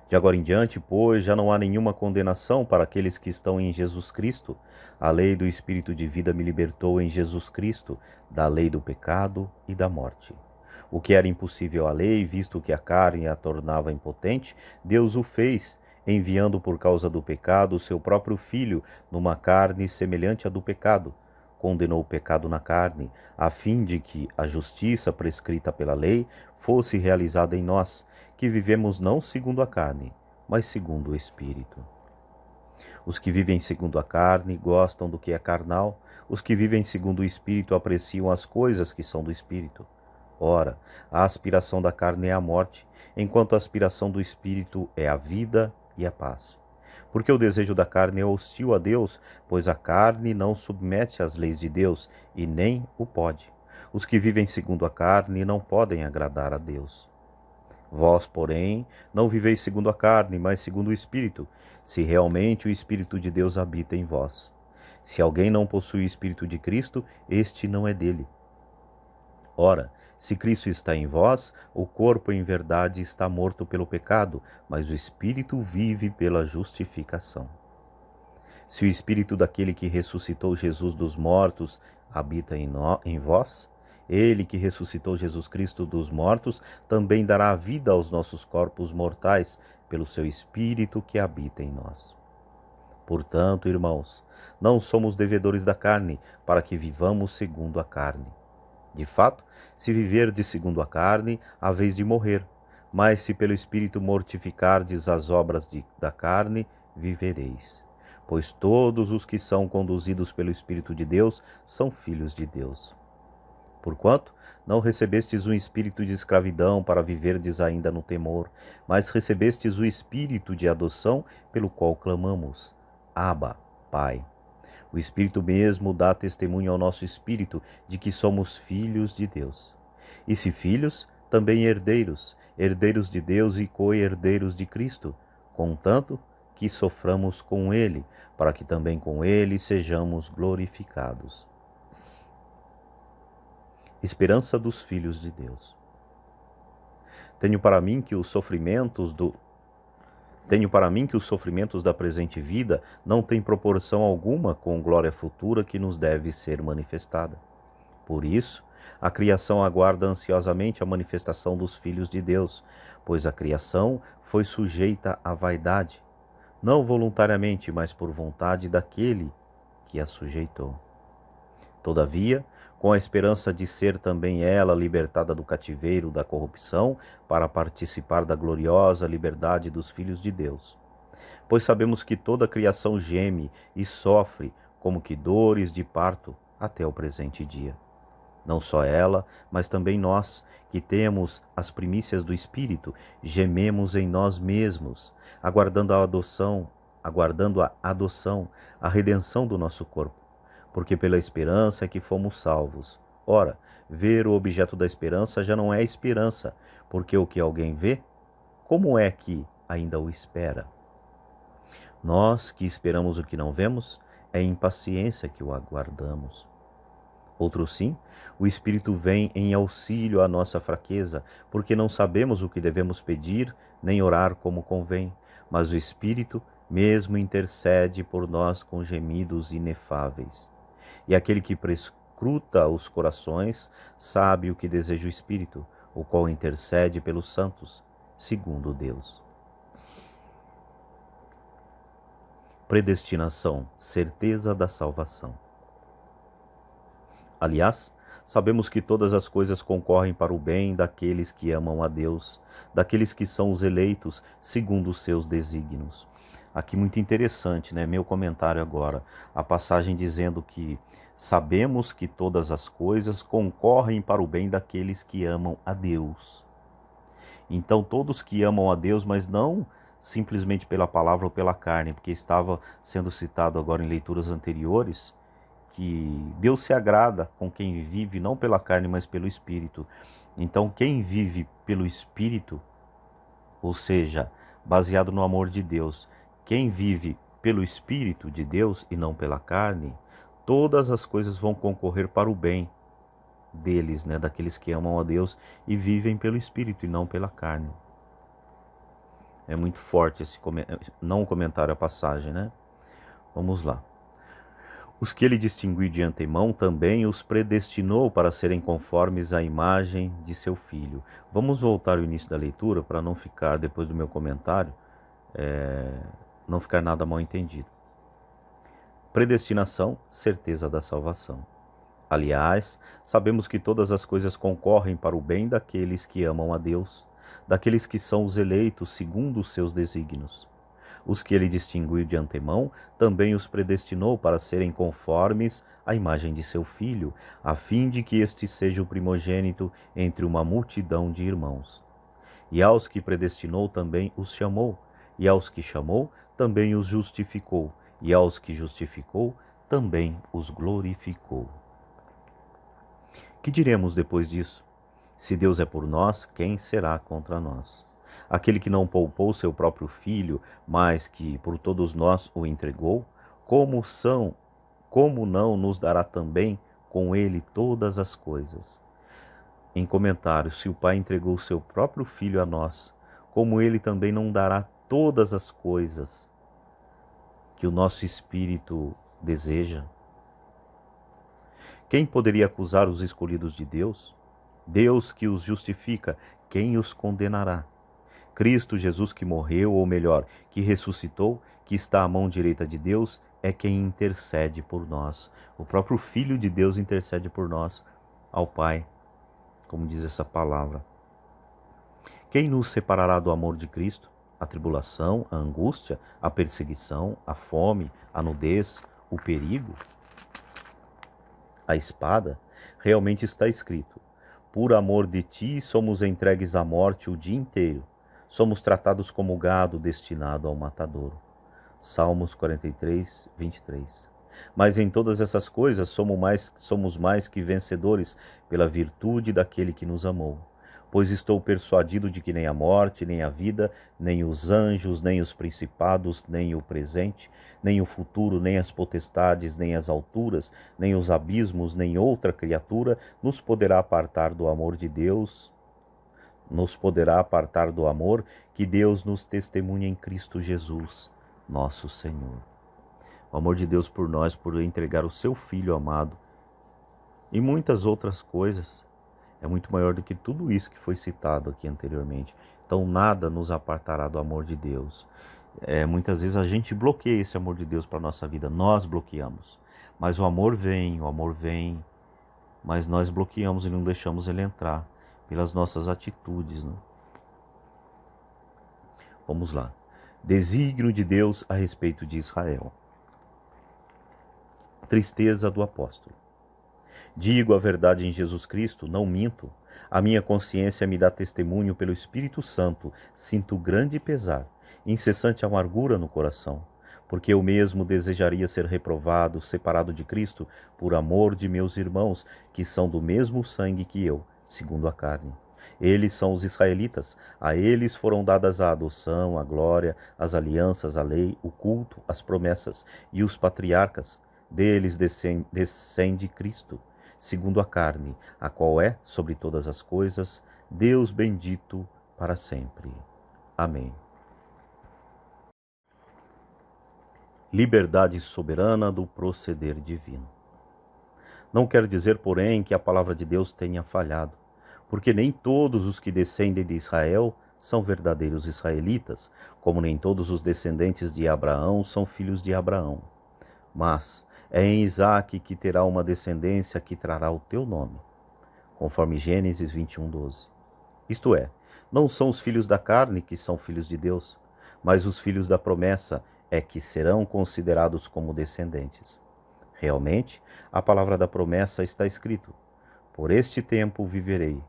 De agora em diante, pois, já não há nenhuma condenação para aqueles que estão em Jesus Cristo. A lei do Espírito de vida me libertou em Jesus Cristo da lei do pecado e da morte. O que era impossível à lei, visto que a carne a tornava impotente, Deus o fez, enviando por causa do pecado o seu próprio Filho numa carne semelhante à do pecado. Condenou o pecado na carne, a fim de que a justiça prescrita pela lei fosse realizada em nós, que vivemos não segundo a carne, mas segundo o Espírito. Os que vivem segundo a carne gostam do que é carnal, os que vivem segundo o Espírito apreciam as coisas que são do Espírito. Ora, a aspiração da carne é a morte, enquanto a aspiração do Espírito é a vida e a paz. Porque o desejo da carne é hostil a Deus, pois a carne não submete às leis de Deus e nem o pode. Os que vivem segundo a carne não podem agradar a Deus. Vós, porém, não viveis segundo a carne, mas segundo o Espírito, se realmente o Espírito de Deus habita em vós. Se alguém não possui o Espírito de Cristo, este não é dele. Ora, se Cristo está em vós, o corpo em verdade está morto pelo pecado, mas o Espírito vive pela justificação. Se o Espírito daquele que ressuscitou Jesus dos mortos habita em vós, ele que ressuscitou Jesus Cristo dos mortos também dará vida aos nossos corpos mortais, pelo seu Espírito que habita em nós. Portanto, irmãos, não somos devedores da carne, para que vivamos segundo a carne. De fato, se viverdes segundo a carne, haveis de morrer, mas se pelo Espírito mortificardes as obras da carne, vivereis. Pois todos os que são conduzidos pelo Espírito de Deus são filhos de Deus. Porquanto não recebestes um espírito de escravidão para viverdes ainda no temor, mas recebestes o espírito de adoção, pelo qual clamamos: Abba, Pai. O Espírito mesmo dá testemunho ao nosso espírito de que somos filhos de Deus. E se filhos, também herdeiros, herdeiros de Deus e co-herdeiros de Cristo, contanto que soframos com Ele, para que também com Ele sejamos glorificados. Esperança dos filhos de Deus. Tenho para mim que os sofrimentos da presente vida não têm proporção alguma com glória futura que nos deve ser manifestada. Por isso, a criação aguarda ansiosamente a manifestação dos filhos de Deus, pois a criação foi sujeita à vaidade, não voluntariamente, mas por vontade daquele que a sujeitou. Todavia, com a esperança de ser também ela libertada do cativeiro da corrupção, para participar da gloriosa liberdade dos filhos de Deus. Pois sabemos que toda a criação geme e sofre como que dores de parto até o presente dia. Não só ela, mas também nós, que temos as primícias do Espírito, gememos em nós mesmos, aguardando a adoção, a redenção do nosso corpo, porque pela esperança é que fomos salvos. Ora, ver o objeto da esperança já não é esperança, porque o que alguém vê, como é que ainda o espera? Nós que esperamos o que não vemos, é impaciência que o aguardamos. Outro sim, o Espírito vem em auxílio à nossa fraqueza, porque não sabemos o que devemos pedir, nem orar como convém, mas o Espírito mesmo intercede por nós com gemidos inefáveis. E aquele que prescruta os corações sabe o que deseja o Espírito, o qual intercede pelos santos, segundo Deus. Predestinação, certeza da salvação. Aliás, sabemos que todas as coisas concorrem para o bem daqueles que amam a Deus, daqueles que são os eleitos segundo os seus desígnios. Aqui muito interessante, né? Meu comentário agora, a passagem dizendo que sabemos que todas as coisas concorrem para o bem daqueles que amam a Deus. Então todos que amam a Deus, mas não simplesmente pela palavra ou pela carne, porque estava sendo citado agora em leituras anteriores, que Deus se agrada com quem vive não pela carne, mas pelo Espírito. Então, quem vive pelo Espírito, ou seja, baseado no amor de Deus, quem vive pelo Espírito de Deus e não pela carne, todas as coisas vão concorrer para o bem deles, né, daqueles que amam a Deus e vivem pelo Espírito e não pela carne. É muito forte esse não o comentário, a passagem, né? Vamos lá. Os que ele distinguiu de antemão também os predestinou para serem conformes à imagem de seu Filho. Vamos voltar ao início da leitura para não ficar, depois do meu comentário, não ficar nada mal entendido. Predestinação, certeza da salvação. Aliás, sabemos que todas as coisas concorrem para o bem daqueles que amam a Deus, daqueles que são os eleitos segundo os seus desígnios. Os que ele distinguiu de antemão, também os predestinou para serem conformes à imagem de seu Filho, a fim de que este seja o primogênito entre uma multidão de irmãos. E aos que predestinou também os chamou, e aos que chamou também os justificou, e aos que justificou também os glorificou. Que diremos depois disso? Se Deus é por nós, quem será contra nós? Aquele que não poupou seu próprio Filho, mas que por todos nós o entregou, como não nos dará também com ele todas as coisas? Em comentário, se o Pai entregou seu próprio Filho a nós, como ele também não dará todas as coisas que o nosso espírito deseja? Quem poderia acusar os escolhidos de Deus? Deus que os justifica, quem os condenará? Cristo Jesus que morreu, ou melhor, que ressuscitou, que está à mão direita de Deus, é quem intercede por nós. O próprio Filho de Deus intercede por nós ao Pai, como diz essa palavra. Quem nos separará do amor de Cristo? A tribulação, a angústia, a perseguição, a fome, a nudez, o perigo? A espada? Realmente está escrito: por amor de ti somos entregues à morte o dia inteiro. Somos tratados como gado destinado ao matadouro. Salmos 43, 23. Mas em todas essas coisas somos mais que vencedores pela virtude daquele que nos amou. Pois estou persuadido de que nem a morte, nem a vida, nem os anjos, nem os principados, nem o presente, nem o futuro, nem as potestades, nem as alturas, nem os abismos, nem outra criatura nos poderá apartar do amor de Deus, nos poderá apartar do amor que Deus nos testemunha em Cristo Jesus, nosso Senhor. O amor de Deus por nós, por entregar o seu Filho amado e muitas outras coisas, é muito maior do que tudo isso que foi citado aqui anteriormente. Então nada nos apartará do amor de Deus. Muitas vezes a gente bloqueia esse amor de Deus para a nossa vida, nós bloqueamos. Mas o amor vem, mas nós bloqueamos e não deixamos ele entrar pelas nossas atitudes, né? Vamos lá. Desígnio de Deus a respeito de Israel. Tristeza do apóstolo. Digo a verdade em Jesus Cristo, não minto. A minha consciência me dá testemunho pelo Espírito Santo. Sinto grande pesar, incessante amargura no coração, porque eu mesmo desejaria ser reprovado, separado de Cristo, por amor de meus irmãos, que são do mesmo sangue que eu, segundo a carne. Eles são os israelitas. A eles foram dadas a adoção, a glória, as alianças, a lei, o culto, as promessas e os patriarcas. Deles descende Cristo, segundo a carne, a qual é, sobre todas as coisas, Deus bendito para sempre. Amém. Liberdade soberana do proceder divino. Não quer dizer, porém, que a palavra de Deus tenha falhado, porque nem todos os que descendem de Israel são verdadeiros israelitas, como nem todos os descendentes de Abraão são filhos de Abraão. Mas é em Isaque que terá uma descendência que trará o teu nome, conforme Gênesis 21:12. Isto é, não são os filhos da carne que são filhos de Deus, mas os filhos da promessa é que serão considerados como descendentes. Realmente, a palavra da promessa está escrito: por este tempo viverei,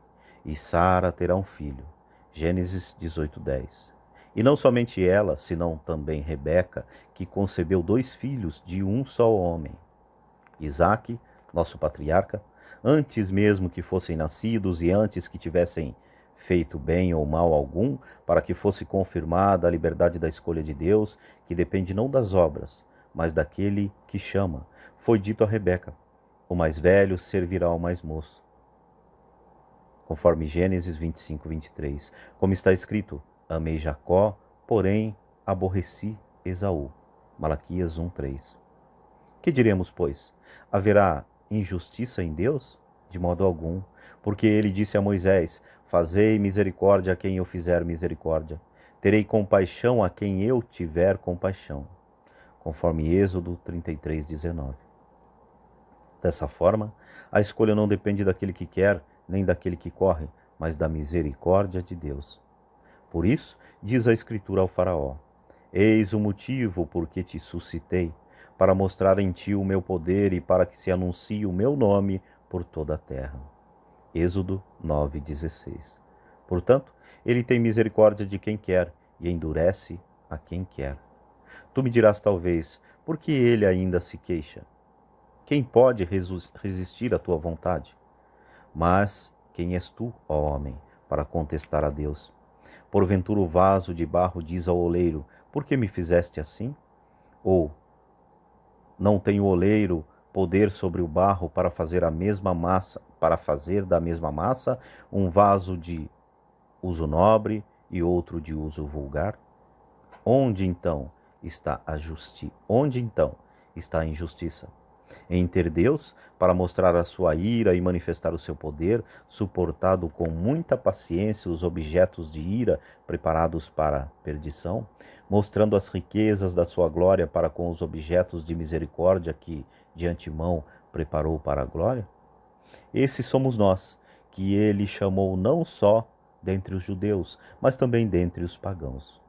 e Sara terá um filho. Gênesis 18:10. E não somente ela, senão também Rebeca, que concebeu 2 filhos de um só homem. Isaque, nosso patriarca, antes mesmo que fossem nascidos e antes que tivessem feito bem ou mal algum, para que fosse confirmada a liberdade da escolha de Deus, que depende não das obras, mas daquele que chama, foi dito a Rebeca: o mais velho servirá ao mais moço. Conforme Gênesis 25:23, como está escrito: amei Jacó, porém aborreci Esaú. Malaquias 1:3. Que diremos, pois? Haverá injustiça em Deus? De modo algum, porque ele disse a Moisés: fazei misericórdia a quem eu fizer misericórdia, terei compaixão a quem eu tiver compaixão. Conforme Êxodo 33:19. Dessa forma, a escolha não depende daquele que quer, nem daquele que corre, mas da misericórdia de Deus. Por isso, diz a Escritura ao faraó: eis o motivo por que te suscitei, para mostrar em ti o meu poder e para que se anuncie o meu nome por toda a terra. Êxodo 9:16. Portanto, ele tem misericórdia de quem quer e endurece a quem quer. Tu me dirás talvez: por que ele ainda se queixa? Quem pode resistir à tua vontade? Mas quem és tu, ó homem, para contestar a Deus? Porventura o vaso de barro diz ao oleiro: por que me fizeste assim? Ou não tem o oleiro poder sobre o barro para fazer a mesma massa, para fazer da mesma massa um vaso de uso nobre e outro de uso vulgar? Onde então está a justiça? Onde então está a injustiça? Em ter Deus, para mostrar a sua ira e manifestar o seu poder, suportado com muita paciência os objetos de ira preparados para a perdição, mostrando as riquezas da sua glória para com os objetos de misericórdia que, de antemão, preparou para a glória? Esses somos nós, que ele chamou não só dentre os judeus, mas também dentre os pagãos.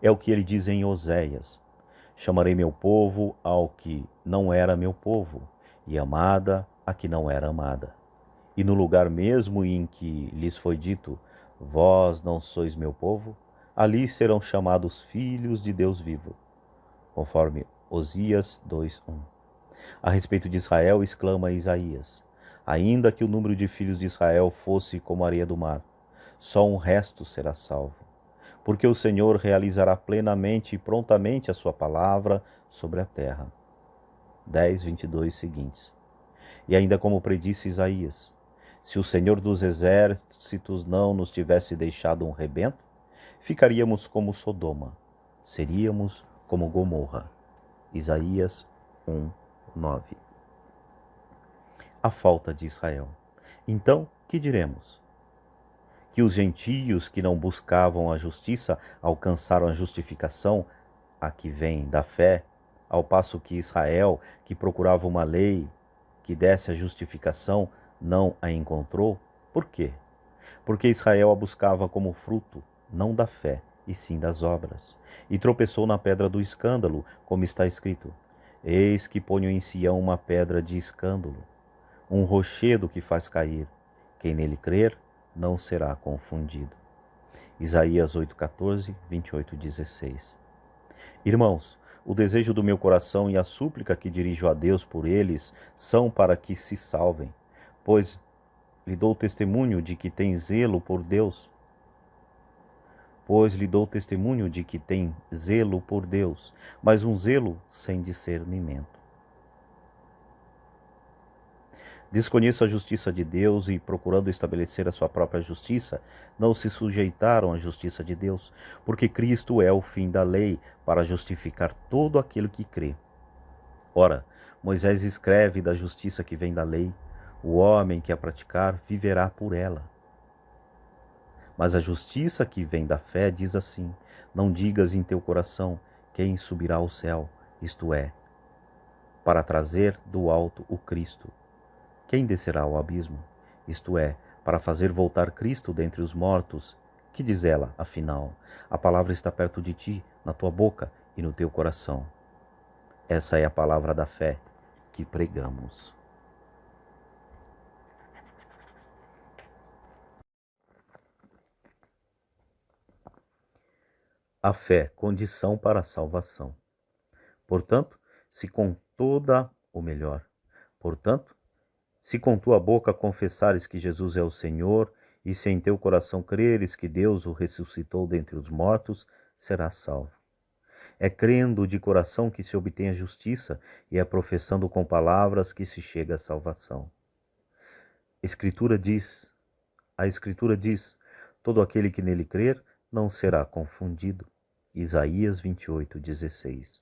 É o que ele diz em Oséias: chamarei meu povo ao que não era meu povo, e amada a que não era amada. E no lugar mesmo em que lhes foi dito: vós não sois meu povo, ali serão chamados filhos de Deus vivo. Conforme Osias 2:1. A respeito de Israel, exclama Isaías: ainda que o número de filhos de Israel fosse como a areia do mar, só um resto será salvo. Porque o Senhor realizará plenamente e prontamente a sua palavra sobre a terra. 10:22 seguintes. E ainda como predisse Isaías: se o Senhor dos exércitos não nos tivesse deixado um rebento, ficaríamos como Sodoma, seríamos como Gomorra. Isaías 1:9. A falta de Israel. Então, que diremos? Que os gentios que não buscavam a justiça alcançaram a justificação, a que vem da fé, ao passo que Israel, que procurava uma lei que desse a justificação, não a encontrou? Por quê? Porque Israel a buscava como fruto, não da fé, e sim das obras. E tropeçou na pedra do escândalo, como está escrito: eis que ponho em Sião uma pedra de escândalo, um rochedo que faz cair. Quem nele crer não será confundido. Isaías 8:14, 28:16. Irmãos, o desejo do meu coração e a súplica que dirijo a Deus por eles são para que se salvem, pois lhe dou testemunho de que tem zelo por Deus. Mas um zelo sem discernimento. Desconheço a justiça de Deus e, procurando estabelecer a sua própria justiça, não se sujeitaram à justiça de Deus, porque Cristo é o fim da lei para justificar todo aquele que crê. Ora, Moisés escreve da justiça que vem da lei: o homem que a praticar viverá por ela. Mas a justiça que vem da fé diz assim: não digas em teu coração: quem subirá ao céu, isto é, para trazer do alto o Cristo. Quem descerá ao abismo, isto é, para fazer voltar Cristo dentre os mortos? Que diz ela, afinal? A palavra está perto de ti, na tua boca e no teu coração. Essa é a palavra da fé que pregamos. A fé, condição para a salvação. Portanto, se com tua boca confessares que Jesus é o Senhor, e se em teu coração creres que Deus o ressuscitou dentre os mortos, serás salvo. É crendo de coração que se obtém a justiça, e é professando com palavras que se chega à salvação. A Escritura diz: todo aquele que nele crer não será confundido. Isaías 28:16.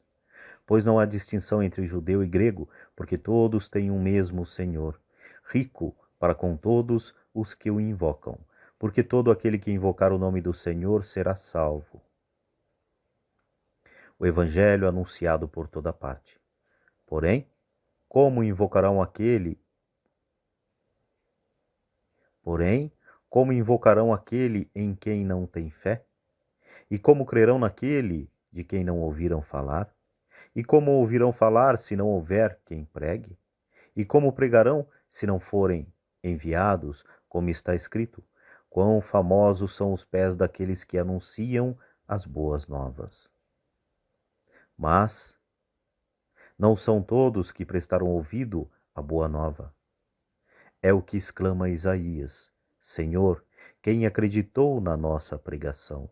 Pois não há distinção entre judeu e grego, porque todos têm um mesmo Senhor, rico para com todos os que o invocam, porque todo aquele que invocar o nome do Senhor será salvo. O Evangelho anunciado por toda parte. Porém, como invocarão aquele em quem não têm fé? E como crerão naquele de quem não ouviram falar? E como ouvirão falar se não houver quem pregue? E como pregarão se não forem enviados, como está escrito? Quão famosos são os pés daqueles que anunciam as boas novas. Mas não são todos que prestaram ouvido à boa nova. É o que exclama Isaías: Senhor, quem acreditou na nossa pregação?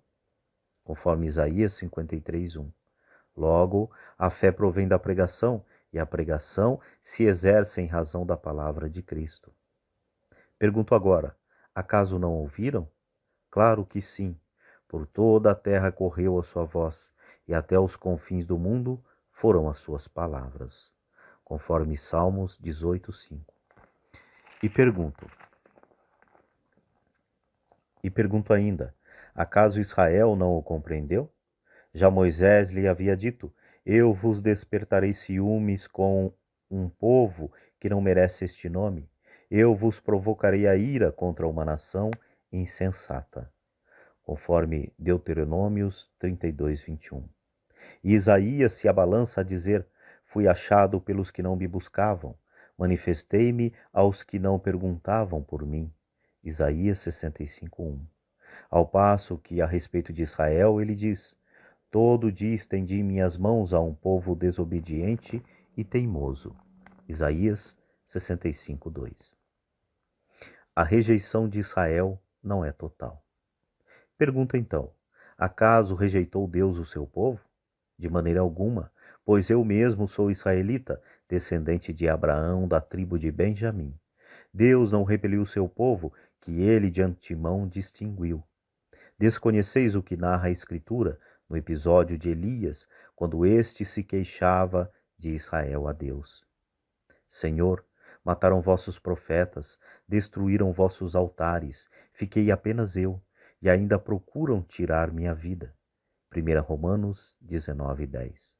Conforme Isaías 53:1. Logo, a fé provém da pregação, e a pregação se exerce em razão da palavra de Cristo. Pergunto agora: acaso não ouviram? Claro que sim. Por toda a terra correu a sua voz, e até os confins do mundo foram as suas palavras. Conforme Salmos 18:5. E pergunto ainda: acaso Israel não o compreendeu? Já Moisés lhe havia dito: eu vos despertarei ciúmes com um povo que não merece este nome. Eu vos provocarei a ira contra uma nação insensata. Conforme Deuteronômios 32:21. E Isaías se abalança a dizer: fui achado pelos que não me buscavam, manifestei-me aos que não perguntavam por mim. Isaías 65:1. Ao passo que, a respeito de Israel, ele diz: Todo dia estendi minhas mãos a um povo desobediente e teimoso. Isaías 65:2. A rejeição de Israel não é total. Pergunta então: acaso rejeitou Deus o seu povo? De maneira alguma, pois eu mesmo sou israelita, descendente de Abraão, da tribo de Benjamim. Deus não repeliu o seu povo, que ele de antemão distinguiu. Desconheceis o que narra a Escritura no episódio de Elias, quando este se queixava de Israel a Deus. Senhor, mataram vossos profetas, destruíram vossos altares, fiquei apenas eu, e ainda procuram tirar minha vida. 1 Romanos 19:10.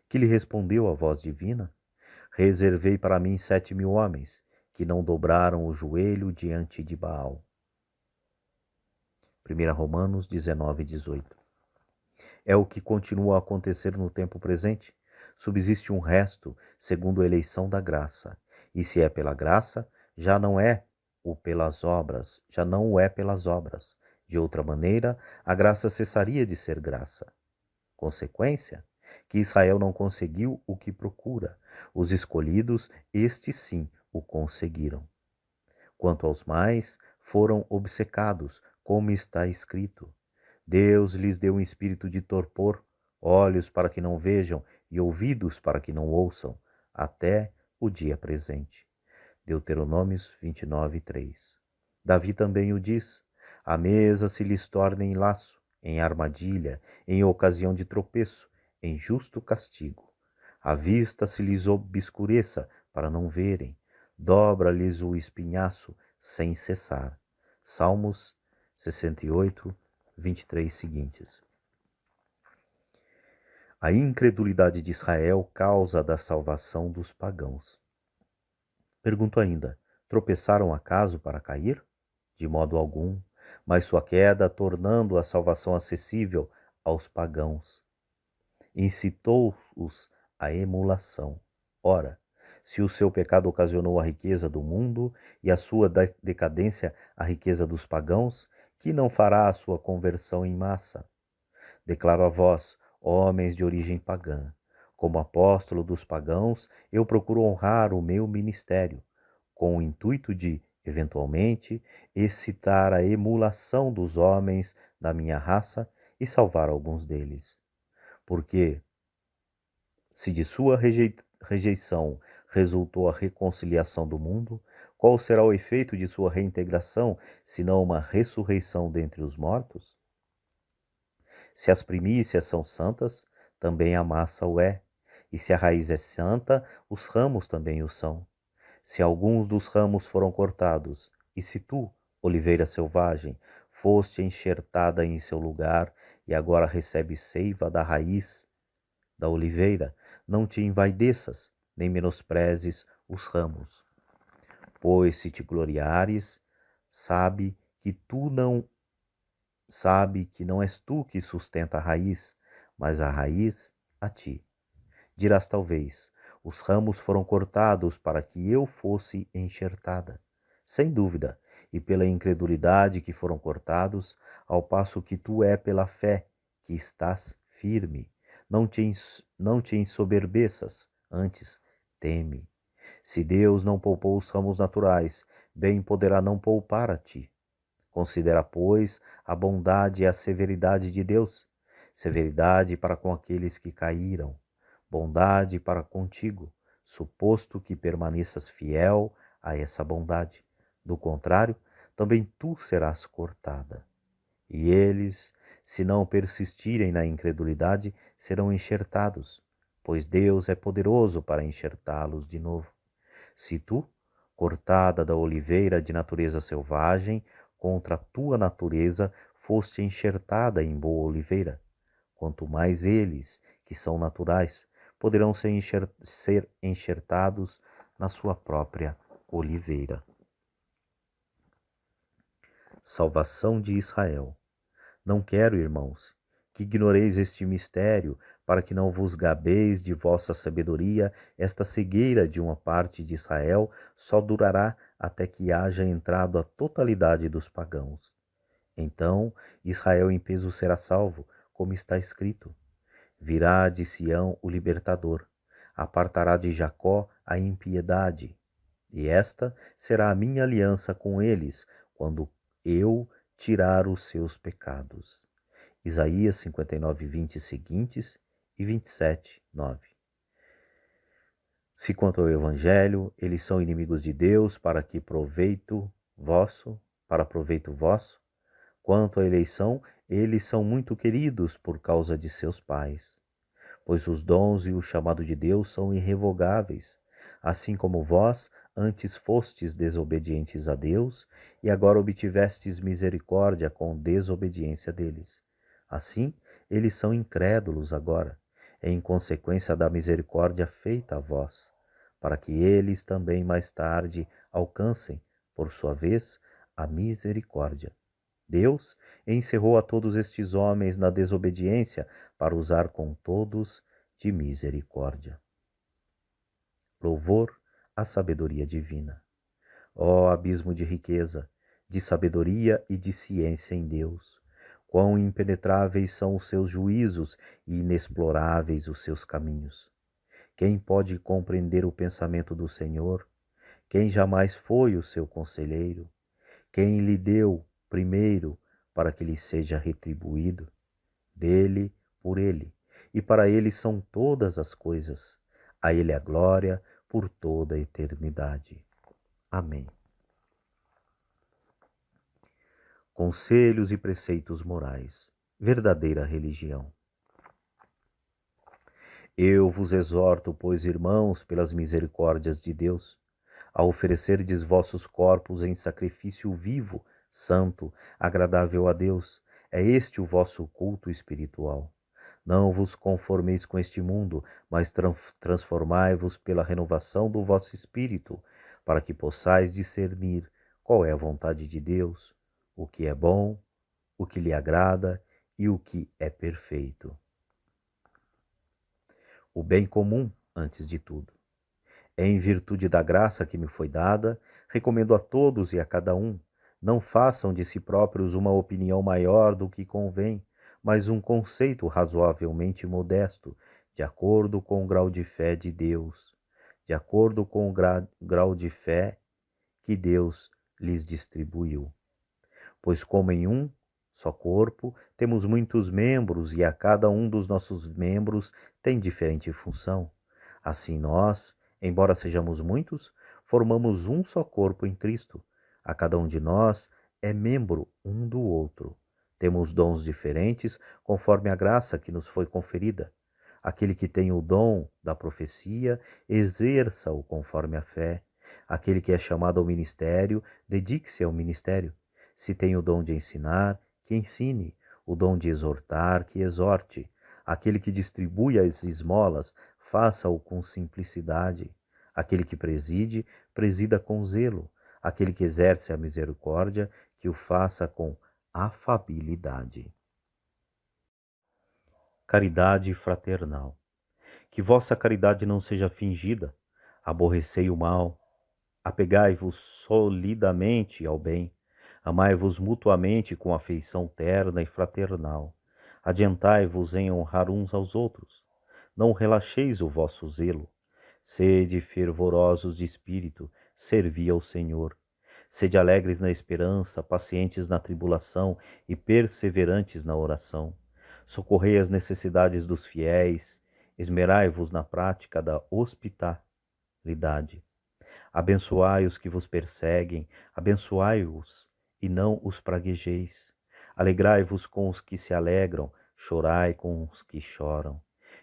Que lhe respondeu a voz divina? Reservei para mim 7.000 homens, que não dobraram o joelho diante de Baal. 1 Romanos 19:18. É o que continua a acontecer no tempo presente. Subsiste um resto, segundo a eleição da graça. E se é pela graça, já não é o pelas obras. De outra maneira, a graça cessaria de ser graça. Consequência? Que Israel não conseguiu o que procura. Os escolhidos, estes sim, o conseguiram. Quanto aos mais, foram obcecados, como está escrito. Deus lhes deu um espírito de torpor, olhos para que não vejam e ouvidos para que não ouçam, até o dia presente. Deuteronômios 29:3. Davi também o diz: a mesa se lhes torna em laço, em armadilha, em ocasião de tropeço, em justo castigo. A vista se lhes obscureça para não verem, dobra-lhes o espinhaço sem cessar. Salmos 68, 23 seguintes. A incredulidade de Israel, causa da salvação dos pagãos. Pergunto ainda: tropeçaram acaso para cair? De modo algum, mas sua queda tornando a salvação acessível aos pagãos. Incitou-os à emulação. Ora, se o seu pecado ocasionou a riqueza do mundo e a sua decadência a riqueza dos pagãos, que não fará a sua conversão em massa? Declaro a vós, homens de origem pagã, como apóstolo dos pagãos, eu procuro honrar o meu ministério, com o intuito de, eventualmente, excitar a emulação dos homens da minha raça e salvar alguns deles. Porque, se de sua rejeição resultou a reconciliação do mundo, qual será o efeito de sua reintegração, senão uma ressurreição dentre os mortos? Se as primícias são santas, também a massa o é, e se a raiz é santa, os ramos também o são. Se alguns dos ramos foram cortados, e se tu, oliveira selvagem, foste enxertada em seu lugar, e agora recebes seiva da raiz da oliveira, não te envaideças, nem menosprezes os ramos. Pois se te gloriares, sabe que não és tu que sustenta a raiz, mas a raiz a ti. Dirás talvez: os ramos foram cortados para que eu fosse enxertada. Sem dúvida, e pela incredulidade que foram cortados, ao passo que tu é pela fé que estás firme. Não te ensoberbeças, antes teme. Se Deus não poupou os ramos naturais, bem poderá não poupar a ti. Considera, pois, a bondade e a severidade de Deus. Severidade para com aqueles que caíram, bondade para contigo, suposto que permaneças fiel a essa bondade. Do contrário, também tu serás cortada. E eles, se não persistirem na incredulidade, serão enxertados, pois Deus é poderoso para enxertá-los de novo. Se tu, cortada da oliveira de natureza selvagem, contra a tua natureza, foste enxertada em boa oliveira, quanto mais eles, que são naturais, poderão ser enxertados na sua própria oliveira. Salvação de Israel. Não quero, irmãos, que ignoreis este mistério, para que não vos gabeis de vossa sabedoria. Esta cegueira de uma parte de Israel só durará até que haja entrado a totalidade dos pagãos. Então Israel em peso será salvo, como está escrito: virá de Sião o libertador, apartará de Jacó a impiedade, e esta será a minha aliança com eles, quando eu tirar os seus pecados. Isaías 59, 20 seguintes e 27, 9. Se quanto ao Evangelho, eles são inimigos de Deus para proveito vosso, quanto à eleição, eles são muito queridos por causa de seus pais. Pois os dons e o chamado de Deus são irrevogáveis, assim como vós antes fostes desobedientes a Deus, e agora obtivestes misericórdia com desobediência deles. Assim, eles são incrédulos agora, em consequência da misericórdia feita a vós, para que eles também mais tarde alcancem, por sua vez, a misericórdia. Deus encerrou a todos estes homens na desobediência para usar com todos de misericórdia. Louvor à sabedoria divina. Ó abismo de riqueza, de sabedoria e de ciência em Deus! Quão impenetráveis são os seus juízos e inexploráveis os seus caminhos! Quem pode compreender o pensamento do Senhor? Quem jamais foi o seu conselheiro? Quem lhe deu primeiro para que lhe seja retribuído? Dele, por ele, e para ele são todas as coisas. A ele a glória por toda a eternidade. Amém. Conselhos e preceitos morais. Verdadeira religião. Eu vos exorto, pois, irmãos, pelas misericórdias de Deus, a oferecerdes vossos corpos em sacrifício vivo, santo, agradável a Deus. É este o vosso culto espiritual. Não vos conformeis com este mundo, mas transformai-vos pela renovação do vosso espírito, para que possais discernir qual é a vontade de Deus, o que é bom, o que lhe agrada e o que é perfeito. O bem comum, antes de tudo. Em virtude da graça que me foi dada, recomendo a todos e a cada um: não façam de si próprios uma opinião maior do que convém, mas um conceito razoavelmente modesto, de acordo com o grau de fé de Deus, de acordo com o grau de fé que Deus lhes distribuiu. Pois como em um só corpo temos muitos membros e a cada um dos nossos membros tem diferente função, assim nós, embora sejamos muitos, formamos um só corpo em Cristo. A cada um de nós é membro um do outro. Temos dons diferentes conforme a graça que nos foi conferida. Aquele que tem o dom da profecia, exerça-o conforme a fé. Aquele que é chamado ao ministério, dedique-se ao ministério. Se tem o dom de ensinar, que ensine. O dom de exortar, que exorte. Aquele que distribui as esmolas, faça-o com simplicidade. Aquele que preside, presida com zelo. Aquele que exerce a misericórdia, que o faça com afabilidade. Caridade fraternal. Que vossa caridade não seja fingida. Aborrecei o mal. Apegai-vos solidamente ao bem. Amai-vos mutuamente com afeição terna e fraternal. Adiantai-vos em honrar uns aos outros. Não relaxeis o vosso zelo. Sede fervorosos de espírito, servi ao Senhor. Sede alegres na esperança, pacientes na tribulação e perseverantes na oração. Socorrei as necessidades dos fiéis, esmerai-vos na prática da hospitalidade. Abençoai os que vos perseguem, abençoai-os e não os praguejeis. Alegrai-vos com os que se alegram, chorai com os que choram.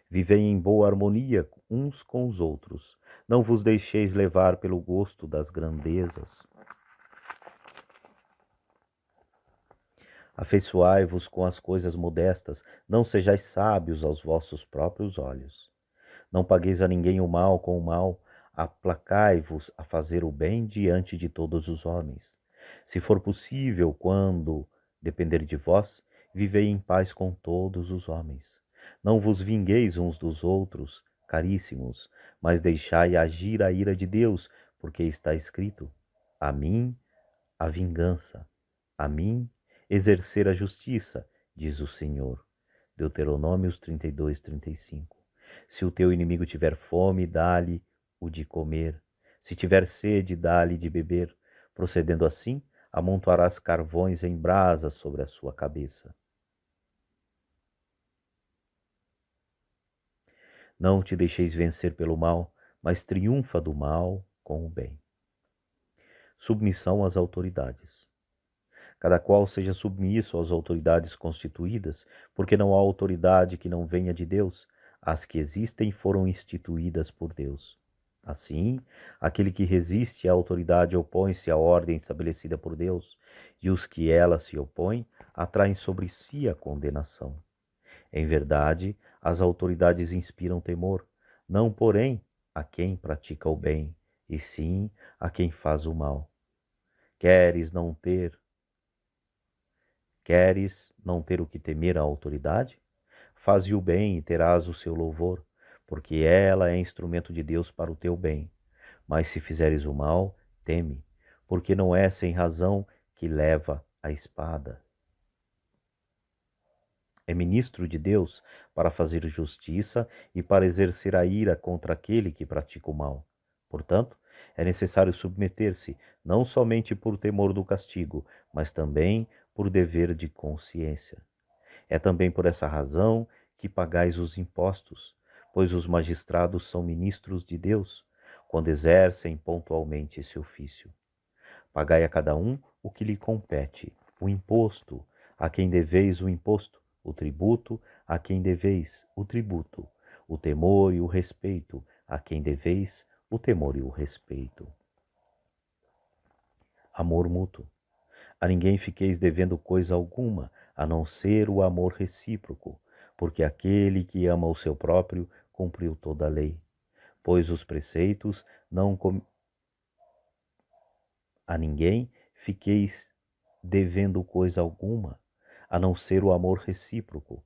Vivei em boa harmonia uns com os outros. Não vos deixeis levar pelo gosto das grandezas. Afeiçoai-vos com as coisas modestas, não sejais sábios aos vossos próprios olhos. Não pagueis a ninguém o mal com o mal, aplacai-vos a fazer o bem diante de todos os homens. Se for possível, quando depender de vós, vivei em paz com todos os homens. Não vos vingueis uns dos outros, caríssimos, mas deixai agir a ira de Deus, porque está escrito: a mim a vingança, a mim exercer a justiça, diz o Senhor. Deuteronômios 32, 35. Se o teu inimigo tiver fome, dá-lhe o de comer. Se tiver sede, dá-lhe de beber. Procedendo assim, amontoarás carvões em brasas sobre a sua cabeça. Não te deixeis vencer pelo mal, mas triunfa do mal com o bem. Submissão às autoridades. Cada qual seja submisso às autoridades constituídas, porque não há autoridade que não venha de Deus. As que existem foram instituídas por Deus. Assim, aquele que resiste à autoridade opõe-se à ordem estabelecida por Deus, e os que ela se opõem atraem sobre si a condenação. Em verdade, as autoridades inspiram temor, não, porém, a quem pratica o bem, e sim a quem faz o mal. Queres não ter o que temer à autoridade? Faze o bem e terás o seu louvor, porque ela é instrumento de Deus para o teu bem. Mas se fizeres o mal, teme, porque não é sem razão que leva a espada. É ministro de Deus para fazer justiça e para exercer a ira contra aquele que pratica o mal. Portanto, é necessário submeter-se, não somente por temor do castigo, mas também por dever de consciência. É também por essa razão que pagais os impostos, pois os magistrados são ministros de Deus, quando exercem pontualmente esse ofício. Pagai a cada um o que lhe compete, o imposto, a quem deveis o imposto, o tributo, a quem deveis o tributo, o temor e o respeito, a quem deveis o temor e o respeito. Amor mútuo. A ninguém fiqueis devendo coisa alguma, a não ser o amor recíproco, porque aquele que ama o seu próprio cumpriu toda a lei. Pois os preceitos não a ninguém fiqueis devendo coisa alguma, a não ser o amor recíproco,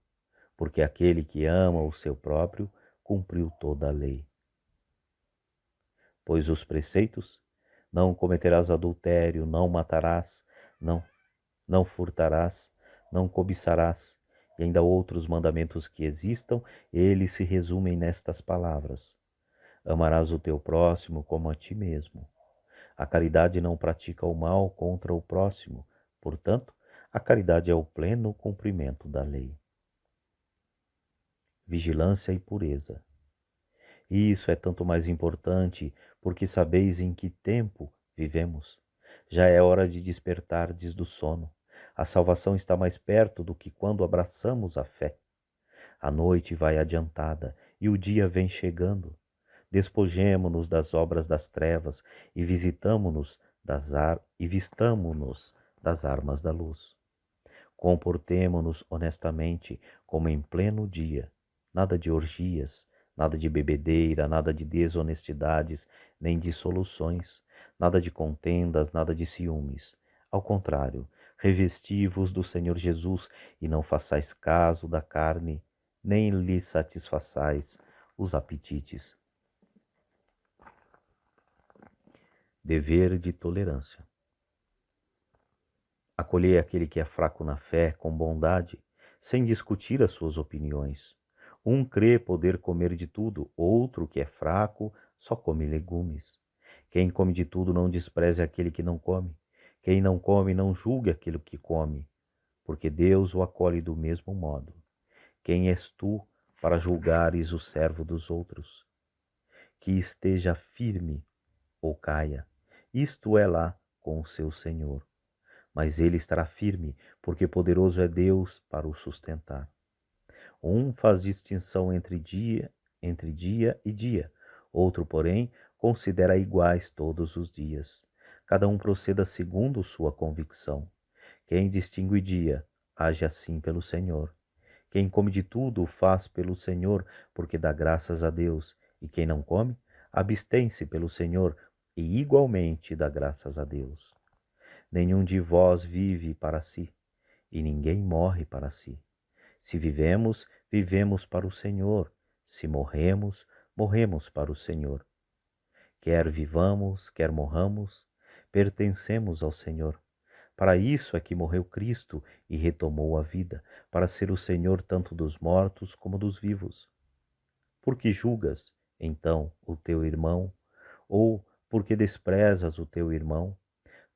porque aquele que ama o seu próprio cumpriu toda a lei. Pois os preceitos: não cometerás adultério, não matarás, não furtarás, não cobiçarás, e ainda outros mandamentos que existam, eles se resumem nestas palavras: amarás o teu próximo como a ti mesmo. A caridade não pratica o mal contra o próximo, portanto, a caridade é o pleno cumprimento da lei. Vigilância e pureza. Isso é tanto mais importante porque sabeis em que tempo vivemos. Já é hora de despertardes do sono. A salvação está mais perto do que quando abraçamos a fé. A noite vai adiantada e o dia vem chegando. Despojemo-nos das obras das trevas e vistamo-nos das armas da luz. Comportemo-nos honestamente como em pleno dia. Nada de orgias, nada de bebedeira, nada de desonestidades, nem dissoluções, nada de contendas, nada de ciúmes. Ao contrário, revesti-vos do Senhor Jesus e não façais caso da carne, nem lhe satisfaçais os apetites. Dever de tolerância. Acolhei aquele que é fraco na fé com bondade, sem discutir as suas opiniões. Um crê poder comer de tudo, outro, que é fraco, só come legumes. Quem come de tudo não despreze aquele que não come. Quem não come não julgue aquele que come, porque Deus o acolhe do mesmo modo. Quem és tu para julgares o servo dos outros? Que esteja firme ou caia, isto é lá com o seu Senhor. Mas ele estará firme, porque poderoso é Deus para o sustentar. Um faz distinção entre dia e dia, outro, porém, considera iguais todos os dias. Cada um proceda segundo sua convicção. Quem distingue dia, age assim pelo Senhor. Quem come de tudo, o faz pelo Senhor, porque dá graças a Deus. E quem não come, abstém-se pelo Senhor, e igualmente dá graças a Deus. Nenhum de vós vive para si, e ninguém morre para si. Se vivemos, vivemos para o Senhor. Se morremos, morremos para o Senhor. Quer vivamos, quer morramos, pertencemos ao Senhor. Para isso é que morreu Cristo e retomou a vida, para ser o Senhor tanto dos mortos como dos vivos. Por que julgas, então, o teu irmão? Ou por que desprezas o teu irmão?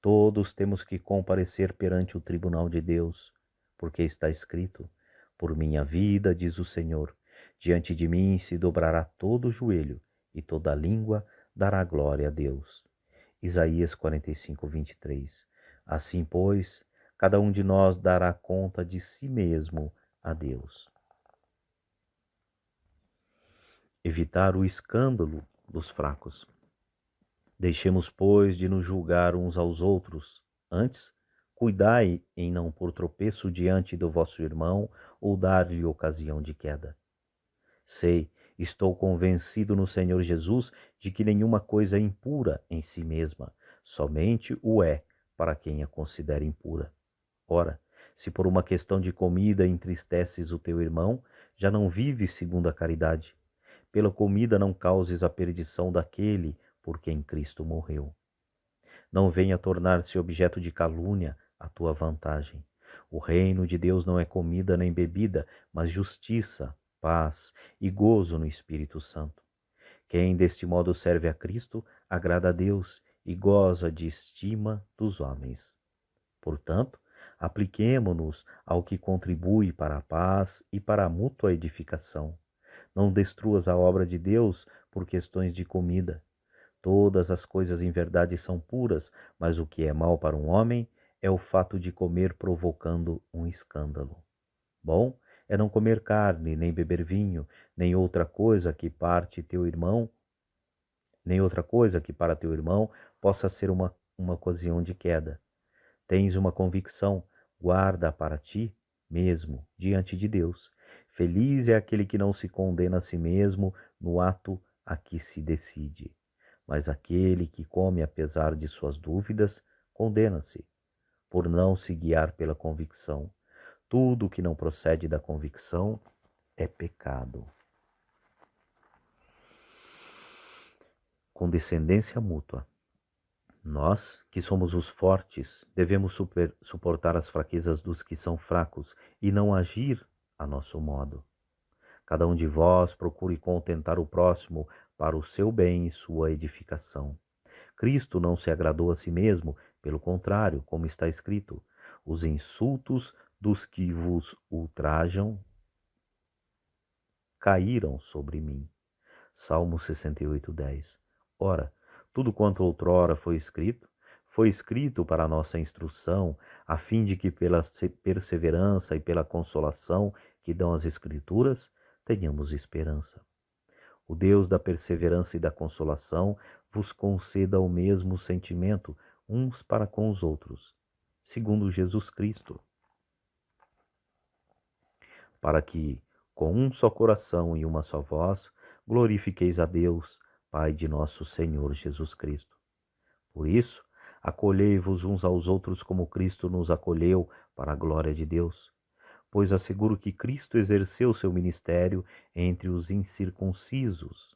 Todos temos que comparecer perante o tribunal de Deus, porque está escrito: por minha vida, diz o Senhor, diante de mim se dobrará todo o joelho e toda língua dará glória a Deus. Isaías 45, 23. Assim, pois, cada um de nós dará conta de si mesmo a Deus. Evitar o escândalo dos fracos. Deixemos, pois, de nos julgar uns aos outros. Antes, cuidai em não pôr tropeço diante do vosso irmão ou dar-lhe ocasião de queda. Sei, estou convencido no Senhor Jesus de que nenhuma coisa é impura em si mesma, somente o é para quem a considera impura. Ora, se por uma questão de comida entristeces o teu irmão, já não vives segundo a caridade. Pela comida não causes a perdição daquele por quem Cristo morreu. Não venha tornar-se objeto de calúnia a tua vantagem. O reino de Deus não é comida nem bebida, mas justiça, paz e gozo no Espírito Santo. Quem deste modo serve a Cristo, agrada a Deus e goza de estima dos homens. Portanto, apliquemo-nos ao que contribui para a paz e para a mútua edificação. Não destruas a obra de Deus por questões de comida. Todas as coisas em verdade são puras, mas o que é mal para um homem é o fato de comer provocando um escândalo. Bom é não comer carne, nem beber vinho, nem outra coisa que para teu irmão possa ser uma ocasião de queda. Tens uma convicção, guarda para ti mesmo, diante de Deus. Feliz é aquele que não se condena a si mesmo no ato a que se decide. Mas aquele que come apesar de suas dúvidas, condena-se, por não se guiar pela convicção. Tudo o que não procede da convicção é pecado. Condescendência mútua. Nós, que somos os fortes, devemos suportar as fraquezas dos que são fracos e não agir a nosso modo. Cada um de vós procure contentar o próximo para o seu bem e sua edificação. Cristo não se agradou a si mesmo, pelo contrário, como está escrito: os insultos dos que vos ultrajam caíram sobre mim. Salmo 68, 10. Ora, tudo quanto outrora foi escrito para a nossa instrução, a fim de que pela perseverança e pela consolação que dão as Escrituras, tenhamos esperança. O Deus da perseverança e da consolação vos conceda o mesmo sentimento uns para com os outros, segundo Jesus Cristo, para que, com um só coração e uma só voz, glorifiqueis a Deus, Pai de nosso Senhor Jesus Cristo. Por isso, acolhei-vos uns aos outros como Cristo nos acolheu para a glória de Deus. Pois asseguro que Cristo exerceu seu ministério entre os incircuncisos,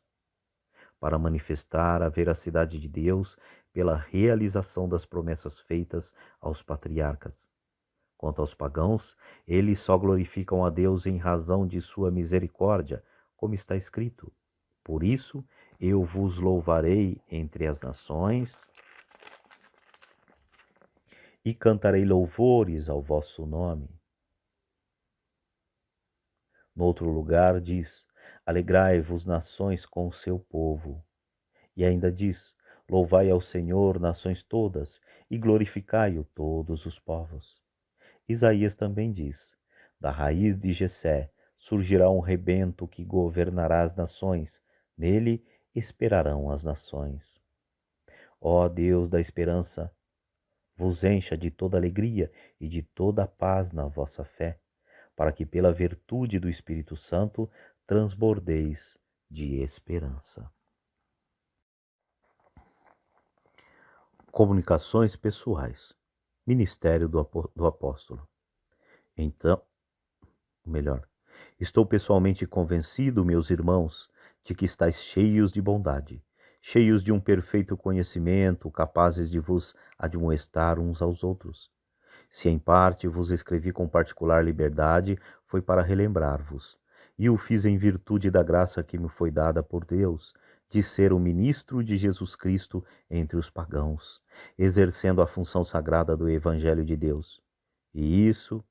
para manifestar a veracidade de Deus pela realização das promessas feitas aos patriarcas. Quanto aos pagãos, eles só glorificam a Deus em razão de sua misericórdia, como está escrito: por isso eu vos louvarei entre as nações e cantarei louvores ao vosso nome. No outro lugar diz: alegrai-vos, nações, com o seu povo. E ainda diz: louvai ao Senhor, nações todas, e glorificai-o todos os povos. Isaías também diz: da raiz de Jessé surgirá um rebento que governará as nações, nele esperarão as nações. Ó Deus da esperança, vos encha de toda alegria e de toda paz na vossa fé, para que pela virtude do Espírito Santo transbordeis de esperança. Comunicações pessoais. Ministério do apóstolo. Estou pessoalmente convencido, meus irmãos, de que estáis cheios de bondade, cheios de um perfeito conhecimento, capazes de vos admoestar uns aos outros. Se em parte vos escrevi com particular liberdade, foi para relembrar-vos. E o fiz em virtude da graça que me foi dada por Deus, de ser o ministro de Jesus Cristo entre os pagãos, exercendo a função sagrada do Evangelho de Deus. E isso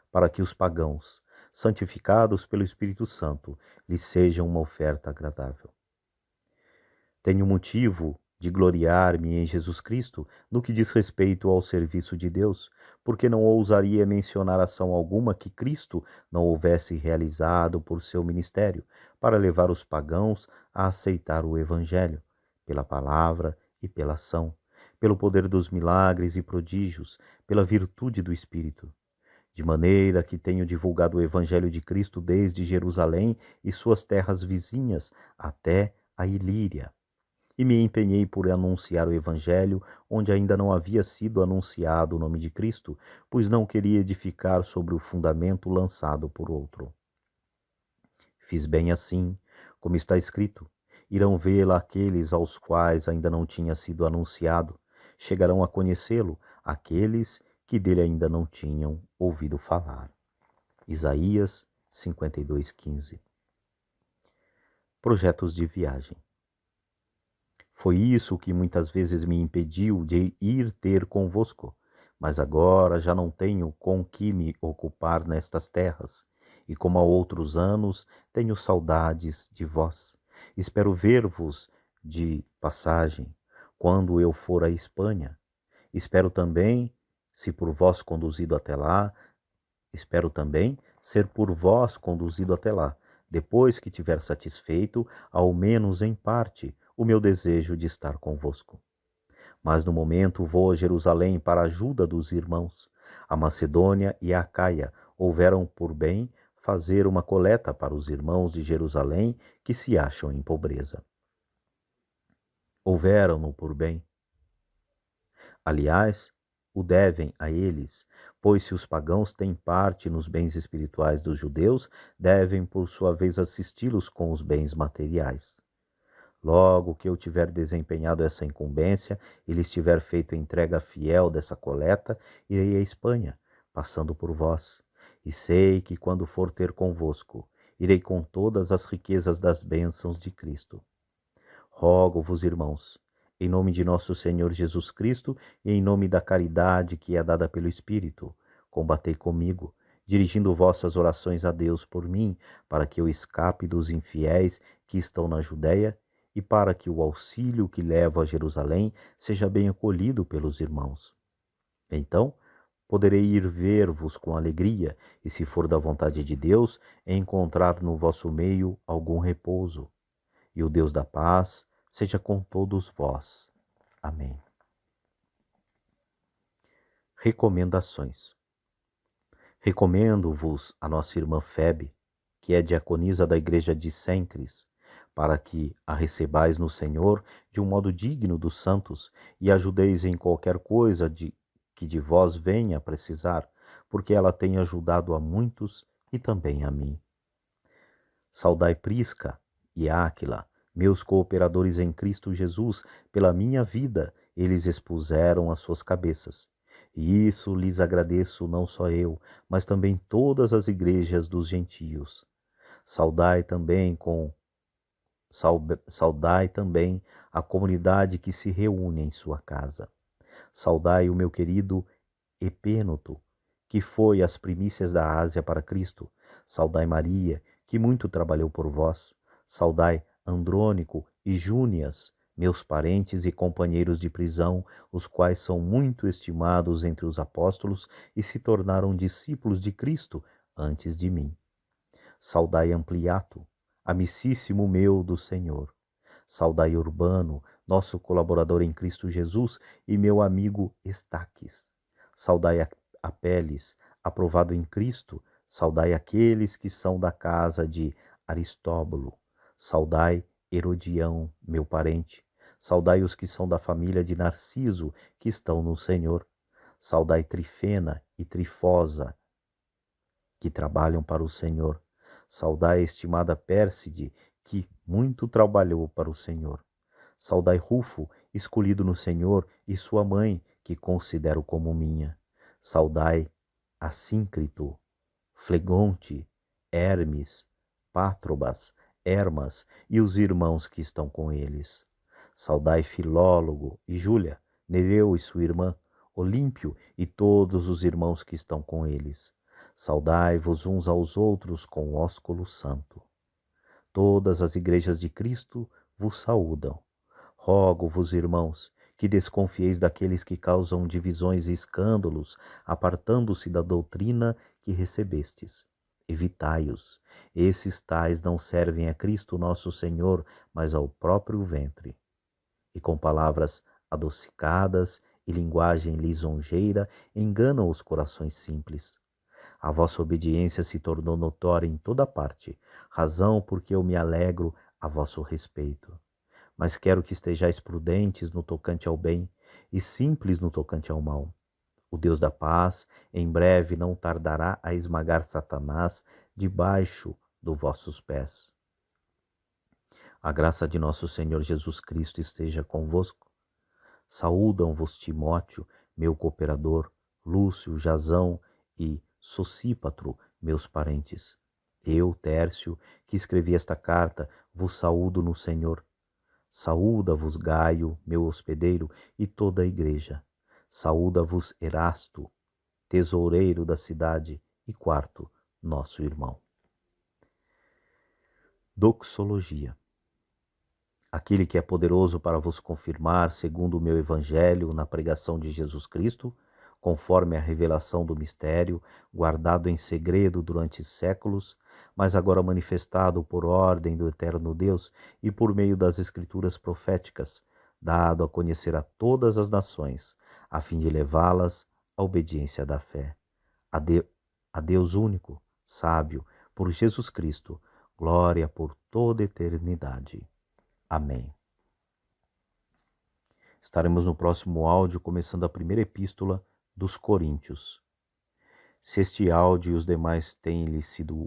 para que os pagãos, santificados pelo Espírito Santo, lhes sejam uma oferta agradável. Tenho motivo de gloriar-me em Jesus Cristo no que diz respeito ao serviço de Deus, porque não ousaria mencionar ação alguma que Cristo não houvesse realizado por seu ministério, para levar os pagãos a aceitar o Evangelho, pela palavra e pela ação, pelo poder dos milagres e prodígios, pela virtude do Espírito. De maneira que tenho divulgado o Evangelho de Cristo desde Jerusalém e suas terras vizinhas até a Ilíria. E me empenhei por anunciar o Evangelho onde ainda não havia sido anunciado o nome de Cristo, pois não queria edificar sobre o fundamento lançado por outro. Fiz bem assim, como está escrito: irão vê-la aqueles aos quais ainda não tinha sido anunciado, chegarão a conhecê-lo aqueles que dele ainda não tinham ouvido falar. Isaías 52:15. Projetos de viagem. Foi isso que muitas vezes me impediu de ir ter convosco, mas agora já não tenho com que me ocupar nestas terras, e como há outros anos tenho saudades de vós. Espero ver-vos de passagem, quando eu for à Espanha. Espero também, se por vós conduzido até lá, espero também ser por vós conduzido até lá, depois que tiver satisfeito, ao menos em parte, o meu desejo de estar convosco. Mas no momento vou a Jerusalém para a ajuda dos irmãos. A Macedônia e a Acaia houveram por bem fazer uma coleta para os irmãos de Jerusalém que se acham em pobreza. Houveram-no por bem. Aliás, o devem a eles, pois se os pagãos têm parte nos bens espirituais dos judeus, devem por sua vez assisti-los com os bens materiais. Logo que eu tiver desempenhado essa incumbência e lhes tiver feito entrega fiel dessa coleta, irei à Espanha, passando por vós. E sei que quando for ter convosco, irei com todas as riquezas das bênçãos de Cristo. Rogo-vos, irmãos, em nome de nosso Senhor Jesus Cristo e em nome da caridade que é dada pelo Espírito, combatei comigo, dirigindo vossas orações a Deus por mim, para que eu escape dos infiéis que estão na Judéia e para que o auxílio que levo a Jerusalém seja bem acolhido pelos irmãos. Então, poderei ir ver-vos com alegria e, se for da vontade de Deus, encontrar no vosso meio algum repouso. E o Deus da paz seja com todos vós. Amém. Recomendações. Recomendo-vos a nossa irmã Febe, que é diaconisa da igreja de Cencres, para que a recebais no Senhor de um modo digno dos santos e ajudeis em qualquer coisa que de vós venha a precisar, porque ela tem ajudado a muitos e também a mim. Saudai Prisca e Áquila, meus cooperadores em Cristo Jesus, pela minha vida, eles expuseram as suas cabeças. E isso lhes agradeço não só eu, mas também todas as igrejas dos gentios. Saudai também a comunidade que se reúne em sua casa. Saudai o meu querido Epênoto, que foi as primícias da Ásia para Cristo. Saudai Maria, que muito trabalhou por vós. Saudai Andrônico e Júnias, meus parentes e companheiros de prisão, os quais são muito estimados entre os apóstolos e se tornaram discípulos de Cristo antes de mim. Saudai Ampliato, amicíssimo meu do Senhor. Saudai Urbano, nosso colaborador em Cristo Jesus, e meu amigo Estaques. Saudai Apeles, aprovado em Cristo. Saudai aqueles que são da casa de Aristóbulo. Saudai Herodião, meu parente. Saudai os que são da família de Narciso, que estão no Senhor. Saudai Trifena e Trifosa, que trabalham para o Senhor. Saudai a estimada Pérside, que muito trabalhou para o Senhor. Saudai Rufo, escolhido no Senhor, e sua mãe, que considero como minha. Saudai Assíncrito, Flegonte, Hermes, Pátrobas, Hermas e os irmãos que estão com eles. Saudai Filólogo e Júlia, Nereu e sua irmã, Olímpio e todos os irmãos que estão com eles. Saudai-vos uns aos outros com ósculo santo. Todas as igrejas de Cristo vos saúdam. Rogo-vos, irmãos, que desconfieis daqueles que causam divisões e escândalos, apartando-se da doutrina que recebestes. Evitai-os. Esses tais não servem a Cristo nosso Senhor, mas ao próprio ventre. E com palavras adocicadas e linguagem lisonjeira enganam os corações simples. A vossa obediência se tornou notória em toda parte, razão porque eu me alegro a vosso respeito. Mas quero que estejais prudentes no tocante ao bem e simples no tocante ao mal. O Deus da paz, em breve não tardará a esmagar Satanás debaixo dos vossos pés. A graça de nosso Senhor Jesus Cristo esteja convosco. Saúdam-vos Timóteo, meu cooperador, Lúcio, Jasão e Sosípatro, meus parentes. Eu, Tércio, que escrevi esta carta, vos saúdo no Senhor. Saúda-vos Gaio, meu hospedeiro, e toda a igreja. Saúda-vos Erasto, tesoureiro da cidade, e Quarto, nosso irmão. Doxologia. Aquele que é poderoso para vos confirmar, segundo o meu evangelho, na pregação de Jesus Cristo, conforme a revelação do mistério, guardado em segredo durante séculos, mas agora manifestado por ordem do eterno Deus e por meio das escrituras proféticas, dado a conhecer a todas as nações, a fim de levá-las à obediência da fé. A Deus único, sábio, por Jesus Cristo, glória por toda eternidade. Amém. Estaremos no próximo áudio começando a primeira epístola dos Coríntios. Se este áudio e os demais têm lhe sido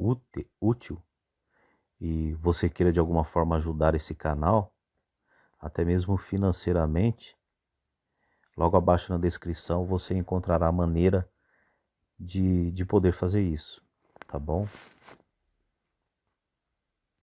útil e você queira de alguma forma ajudar esse canal, até mesmo financeiramente, logo abaixo na descrição você encontrará a maneira de poder fazer isso, tá bom?